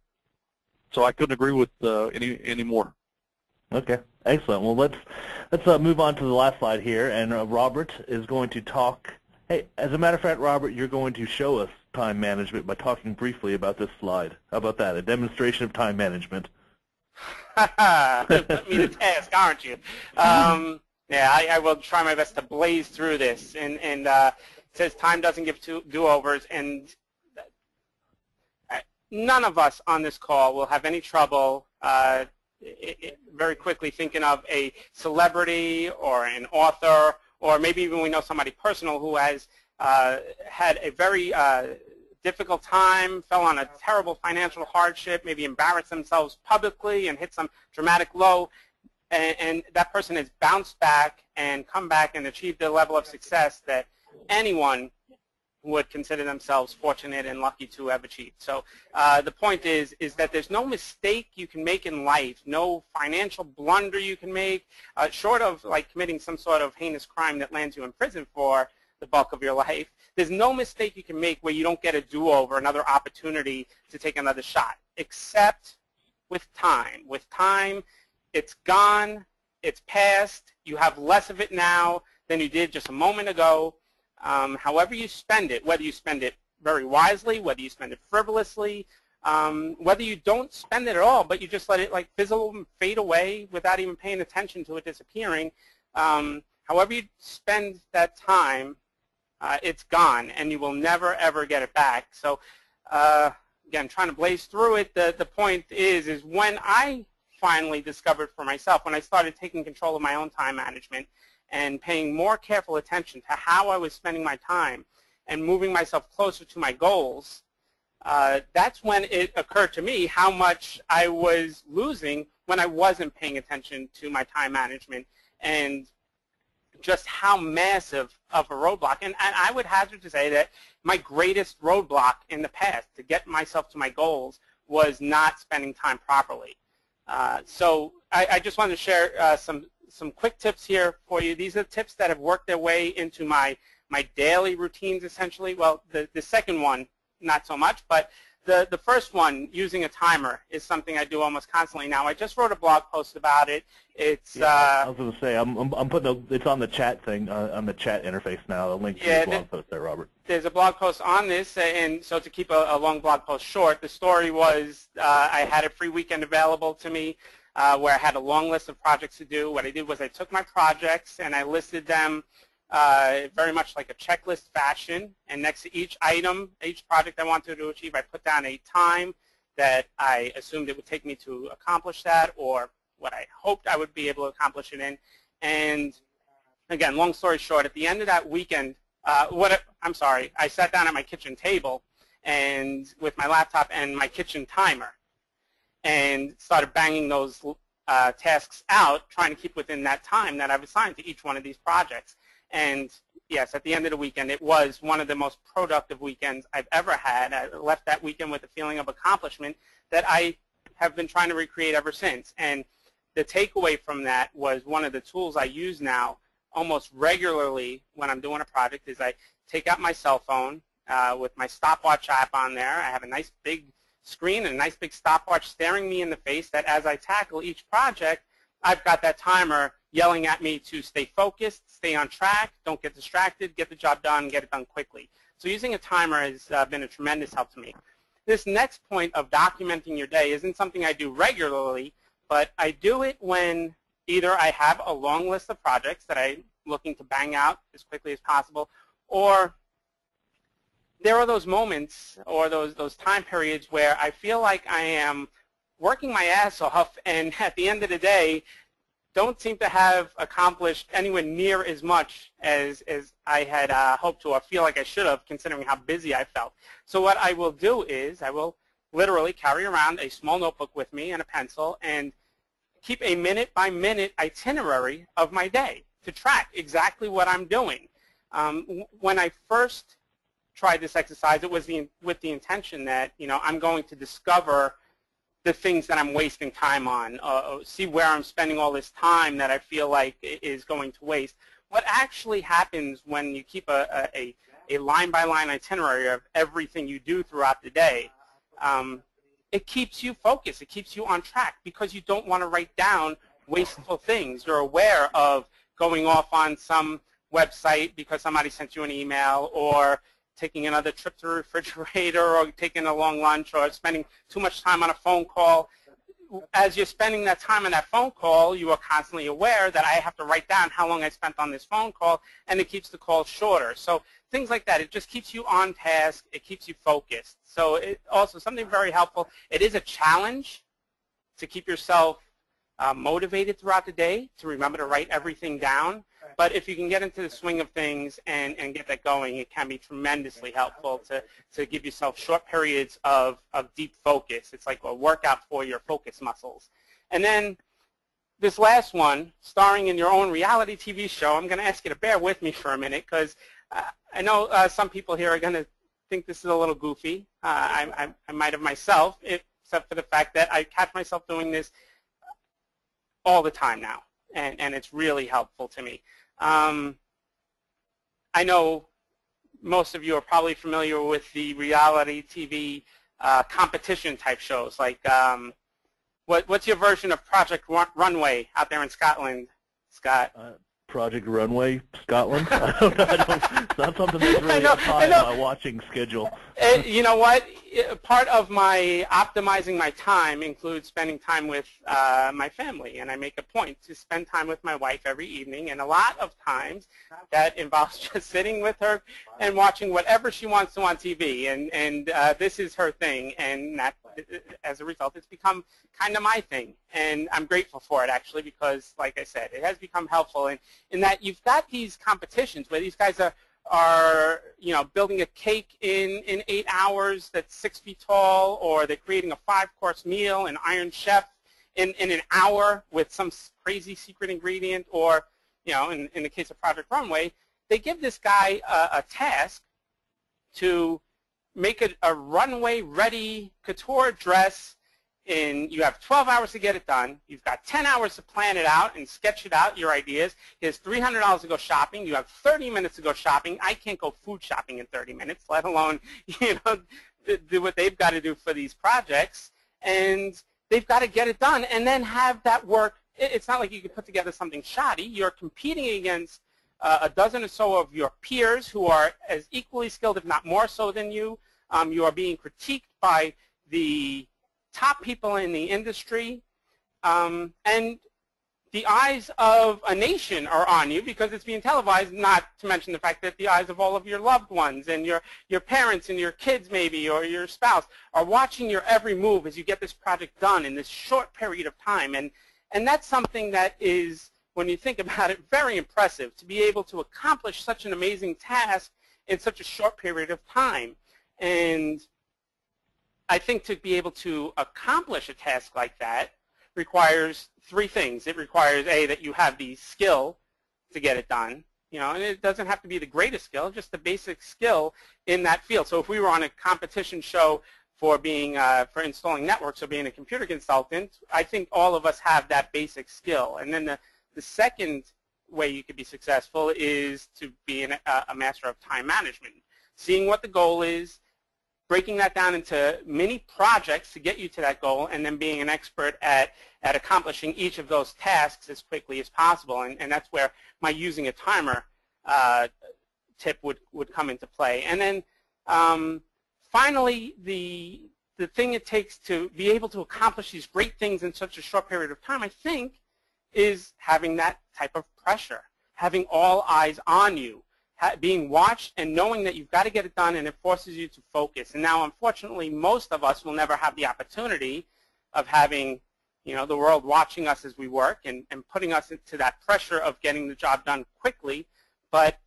So I couldn't agree with any more. Okay, excellent. Well, let's move on to the last slide here, and Robert is going to talk. Hey, as a matter of fact, Robert, you're going to show us time management by talking briefly about this slide. How about that? A demonstration of time management. Put me to task, aren't you? Yeah, I will try my best to blaze through this. And it says time doesn't give do-overs, and none of us on this call will have any trouble very quickly thinking of a celebrity or an author, or maybe even we know somebody personal who has had a very difficult time, fell on a terrible financial hardship, maybe embarrassed themselves publicly and hit some dramatic low, and that person has bounced back and come back and achieved a level of success that anyone would consider themselves fortunate and lucky to have achieved. So the point is that there's no mistake you can make in life, no financial blunder you can make, short of like committing some sort of heinous crime that lands you in prison for the bulk of your life. There's no mistake you can make where you don't get a do-over, another opportunity to take another shot, except with time. With time, it's gone, it's past, you have less of it now than you did just a moment ago. However you spend it, whether you spend it very wisely, whether you spend it frivolously, whether you don't spend it at all, but you just let it like fizzle and fade away without even paying attention to it disappearing, however you spend that time, it's gone, and you will never, ever get it back. So, again, trying to blaze through it, the point is when I finally discovered for myself, when I started taking control of my own time management and paying more careful attention to how I was spending my time and moving myself closer to my goals, that's when it occurred to me how much I was losing when I wasn't paying attention to my time management, and just how massive of a roadblock. And I would hazard to say that my greatest roadblock in the past to get myself to my goals was not spending time properly. So I just wanted to share some quick tips here for you. These are tips that have worked their way into my daily routines, essentially. Well, the second one, not so much, but the first one, using a timer, is something I do almost constantly now. I just wrote a blog post about it. It's I was going to say I'm putting it's on the chat thing on the chat interface now. The link to the blog post there, Robert. There's a blog post on this, and so to keep a long blog post short, the story was I had a free weekend available to me where I had a long list of projects to do. What I did was I took my projects and I listed them very much like a checklist fashion, and next to each item, each project I wanted to achieve, I put down a time that I assumed it would take me to accomplish that, or what I hoped I would be able to accomplish it in. And again, long story short, at the end of that weekend, I sat down at my kitchen table and with my laptop and my kitchen timer and started banging those tasks out, trying to keep within that time that I've assigned to each one of these projects. And yes, at the end of the weekend, it was one of the most productive weekends I've ever had. I left that weekend with a feeling of accomplishment that I have been trying to recreate ever since. And the takeaway from that was one of the tools I use now almost regularly when I'm doing a project is I take out my cell phone with my stopwatch app on there. I have a nice big screen and a nice big stopwatch staring me in the face that as I tackle each project, I've got that timer yelling at me to stay focused, stay on track, don't get distracted, get the job done, get it done quickly. So using a timer has been a tremendous help to me. This next point of documenting your day isn't something I do regularly, but I do it when either I have a long list of projects that I'm looking to bang out as quickly as possible, or there are those moments or those time periods where I feel like I am working my ass off, and at the end of the day, don't seem to have accomplished anywhere near as much as I had hoped to, or feel like I should have, considering how busy I felt. So what I will do is I will literally carry around a small notebook with me and a pencil and keep a minute-by-minute itinerary of my day to track exactly what I'm doing. When I first tried this exercise, it was with the intention that, I'm going to discover the things that I'm wasting time on, see where I'm spending all this time that I feel like is going to waste. What actually happens when you keep a line-by-line itinerary of everything you do throughout the day, it keeps you focused. It keeps you on track because you don't want to write down wasteful things. You're aware of going off on some website because somebody sent you an email, or taking another trip to the refrigerator, or taking a long lunch, or spending too much time on a phone call. As you're spending that time on that phone call, you are constantly aware that I have to write down how long I spent on this phone call, and it keeps the call shorter. So things like that, it just keeps you on task. It keeps you focused. So it also, something very helpful, it is a challenge to keep yourself motivated throughout the day, to remember to write everything down. But if you can get into the swing of things and get that going, it can be tremendously helpful to give yourself short periods of deep focus. It's like a workout for your focus muscles. And then this last one, starring in your own reality TV show, I'm going to ask you to bear with me for a minute, because I know some people here are going to think this is a little goofy. I might have myself, except for the fact that I catch myself doing this all the time now, and it's really helpful to me. I know most of you are probably familiar with the reality TV competition type shows, like what's your version of Project Runway out there in Scotland, Scott? Project Runway, Scotland? I don't, it's not something that's really high on my watching schedule. You know what? Part of my optimizing my time includes spending time with my family, and I make a point to spend time with my wife every evening, and a lot of times that involves just sitting with her and watching whatever she wants to on TV, and this is her thing, and that, as a result, it's become kind of my thing, and I'm grateful for it, actually, because, like I said, it has become helpful in that you've got these competitions where these guys are building a cake in 8 hours that's 6 feet tall, or they're creating a 5-course meal, an Iron Chef in an hour with some crazy secret ingredient, or in the case of Project Runway, they give this guy a task to make a runway-ready couture dress. You have 12 hours to get it done. You've got 10 hours to plan it out and sketch it out, your ideas. Here's $300 to go shopping. You have 30 minutes to go shopping. I can't go food shopping in 30 minutes, let alone do what they've got to do for these projects. And they've got to get it done and then have that work. It's not like you can put together something shoddy. You're competing against a dozen or so of your peers who are as equally skilled, if not more so than you. You are being critiqued by the top people in the industry, and the eyes of a nation are on you because it's being televised, not to mention the fact that the eyes of all of your loved ones and your parents and your kids maybe, or your spouse, are watching your every move as you get this project done in this short period of time. And that's something that is, when you think about it, very impressive, to be able to accomplish such an amazing task in such a short period of time. And I think to be able to accomplish a task like that requires 3 things. It requires, A, that you have the skill to get it done, and it doesn't have to be the greatest skill, just the basic skill in that field. So if we were on a competition show for for installing networks or being a computer consultant, I think all of us have that basic skill. And then the second way you could be successful is to be a master of time management, seeing what the goal is, breaking that down into mini projects to get you to that goal, and then being an expert at accomplishing each of those tasks as quickly as possible. And that's where my using a timer tip would come into play. And then finally, the thing it takes to be able to accomplish these great things in such a short period of time, I think, is having that type of pressure, having all eyes on you, being watched and knowing that you've got to get it done, and it forces you to focus. And now, unfortunately, most of us will never have the opportunity of having, you know, the world watching us as we work and putting us into that pressure of getting the job done quickly. But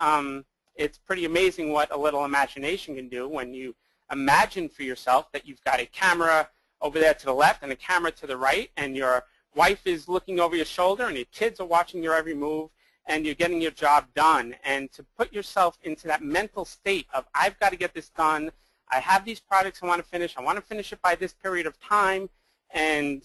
it's pretty amazing what a little imagination can do when you imagine for yourself that you've got a camera over there to the left and a camera to the right, and your wife is looking over your shoulder and your kids are watching your every move, and you're getting your job done. And to put yourself into that mental state of, I've got to get this done, I have these projects I want to finish it by this period of time, and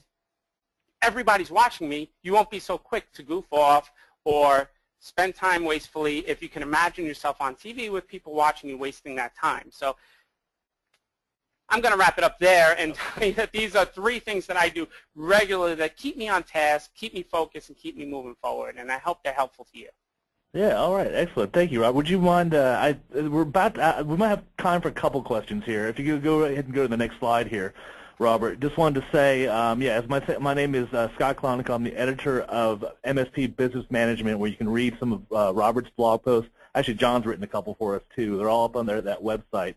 everybody's watching me, you won't be so quick to goof off or spend time wastefully if you can imagine yourself on TV with people watching you wasting that time. So I'm going to wrap it up there and tell you that these are 3 things that I do regularly that keep me on task, keep me focused, and keep me moving forward. And I hope they're helpful to you. Yeah, all right, excellent. Thank you, Rob. Would you mind, we might have time for a couple questions here. If you could go ahead and go to the next slide here, Robert. Just wanted to say, as my name is Scott Klonick. I'm the editor of MSP Business Management, where you can read some of Robert's blog posts. Actually, John's written a couple for us, too. They're all up on that website.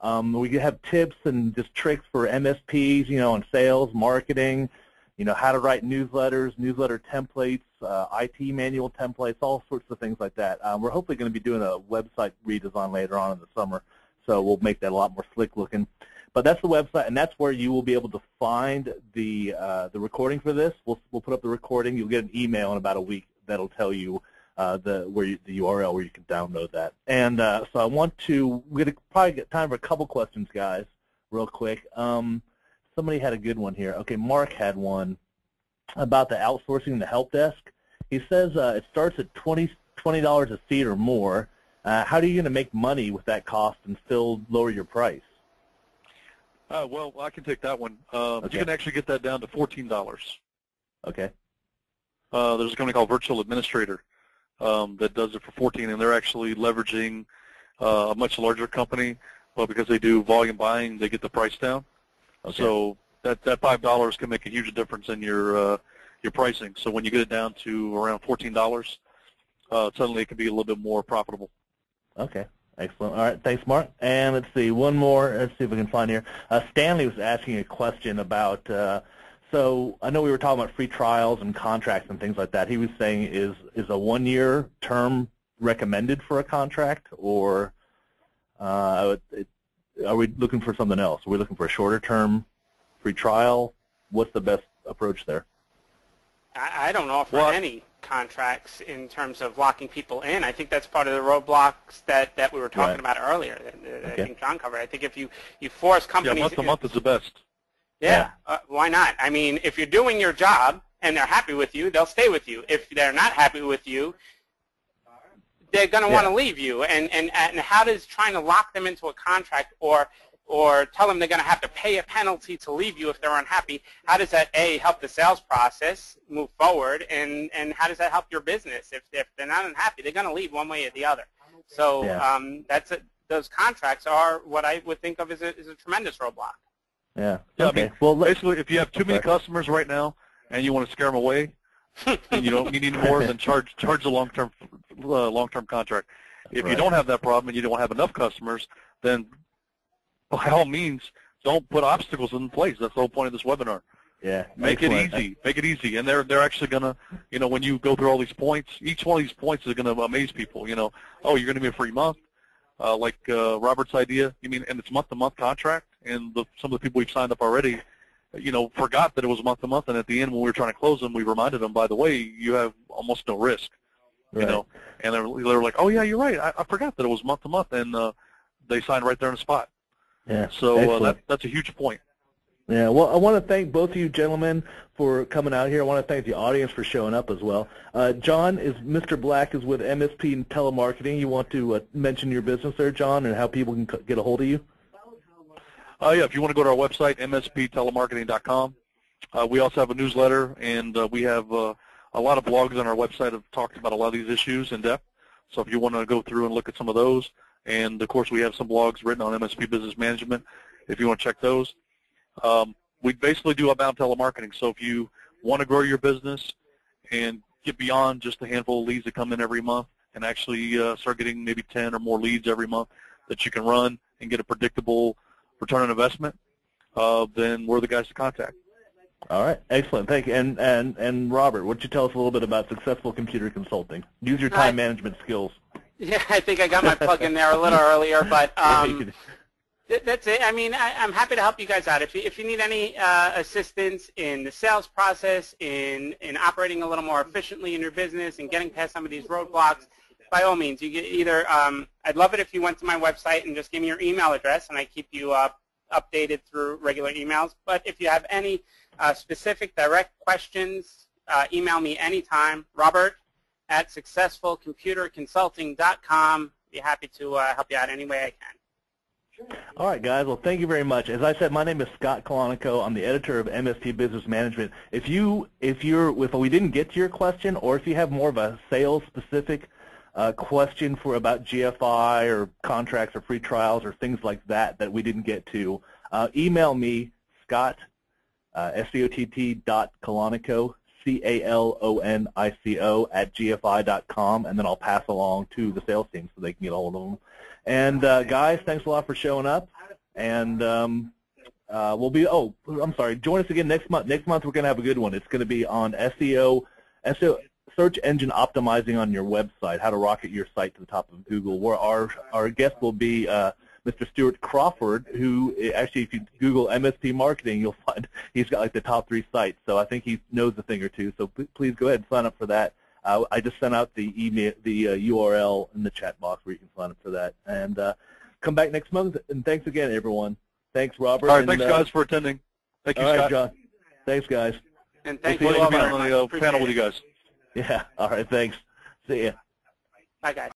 We have tips and just tricks for MSPs, you know, on sales, marketing, you know, how to write newsletters, newsletter templates, IT manual templates, all sorts of things like that. We're hopefully going to be doing a website redesign later on in the summer, so we'll make that a lot more slick looking. But that's the website, and that's where you will be able to find the recording for this. We'll put up the recording. You'll get an email in about a week that'll tell you the URL where you can download that. And so we're going to probably get time for a couple questions, guys, real quick. Somebody had a good one here. Okay, Mark had one about the outsourcing the help desk. He says it starts at $20 a seat or more. How are you going to make money with that cost and still lower your price? Well, I can take that one. Okay. You can actually get that down to $14. Okay. There's a company called Virtual Administrator that does it for $14, and they're actually leveraging a much larger company, but because they do volume buying, they get the price down. Okay. So that $5 can make a huge difference in your pricing. So when you get it down to around $14, suddenly it can be a little bit more profitable. Okay. Excellent. All right. Thanks, Mark. And let's see, one more. Let's see if we can find here. Stanley was asking a question about, so I know we were talking about free trials and contracts and things like that. He was saying, is a one-year term recommended for a contract, or are we looking for something else? Are we looking for a shorter term free trial? What's the best approach there? I don't offer any contracts in terms of locking people in. I think that's part of the roadblocks that we were talking about earlier that I think John covered. I think if you force companies... Yeah, month to month is the best. Yeah, why not? I mean, if you're doing your job and they're happy with you, they'll stay with you. If they're not happy with you, they're going to want to leave you. And how does trying to lock them into a contract or tell them they're going to have to pay a penalty to leave you if they're unhappy, how does that, A, help the sales process move forward, and how does that help your business? If they're not unhappy, they're going to leave one way or the other. So those contracts are what I would think of as a tremendous roadblock. Yeah. Yeah. Okay. I mean, well, basically, if you have too many customers right now and you want to scare them away, and you don't need any more, then charge the long-term contract. If you don't have that problem and you don't have enough customers, then by all means, don't put obstacles in place. That's the whole point of this webinar. Yeah. Make it easy. Make it easy. And they're actually gonna, when you go through all these points, each one of these points is gonna amaze people. Oh, you're gonna be a free month, like Robert's idea. And it's month-to-month contract. And some of the people we've signed up already, forgot that it was month-to-month. And at the end, when we were trying to close them, we reminded them, by the way, you have almost no risk. Right. And they were like, oh yeah, you're right. I forgot that it was month-to-month, and they signed right there on the spot. Yeah. So that's a huge point. Yeah, well, I want to thank both of you gentlemen for coming out here. I want to thank the audience for showing up as well. John, Mr. Black is with MSP and Telemarketing. You want to mention your business there, John, and how people can get a hold of you? Yeah, if you want to go to our website, MSPTelemarketing.com. We also have a newsletter, and we have a lot of blogs on our website that have talked about a lot of these issues in depth. So if you want to go through and look at some of those, and, of course, we have some blogs written on MSP Business Management if you want to check those. We basically do outbound telemarketing. So if you want to grow your business and get beyond just a handful of leads that come in every month and actually start getting maybe 10 or more leads every month that you can run and get a predictable return on investment, then we're the guys to contact. All right, excellent, thank you. And Robert, why don't you tell us a little bit about successful computer consulting? Use your time management skills. Yeah, I think I got my plug in there a little earlier, but that's it. I mean, I'm happy to help you guys out. If you need any assistance in the sales process, in operating a little more efficiently in your business and getting past some of these roadblocks, by all means, you get either. I'd love it if you went to my website and just give me your email address, and I keep you updated through regular emails. But if you have any specific direct questions, email me anytime, robert@successfulcomputerconsulting.com. Be happy to help you out any way I can. All right, guys. Well, thank you very much. As I said, my name is Scott Kalanico. I'm the editor of MSP Business Management. If we didn't get to your question, or if you have more of a sales-specific question about GFI or contracts or free trials or things like that we didn't get to, email me, Scott, SCOTT.Kalanico, CALONICO @GFI.com, and then I'll pass along to the sales team so they can get a hold of them. And guys, thanks a lot for showing up. And we'll be. Oh, I'm sorry. Join us again next month. Next month we're going to have a good one. It's going to be on SEO, search engine optimizing on your website. How to rocket your site to the top of Google. Where our guest will be Mr. Stuart Crawford, who actually, if you Google MSP marketing, you'll find he's got like the top 3 sites. So I think he knows a thing or two. So please go ahead and sign up for that. I just sent out the email, the URL in the chat box where you can sign up for that. And come back next month. And thanks again, everyone. Thanks, Robert. All right, thanks, guys, for attending. Thank you, Scott. All right, John. Thanks, guys. And thank you all for being on the panel with you guys. Yeah. All right. Thanks. See ya. Bye, guys.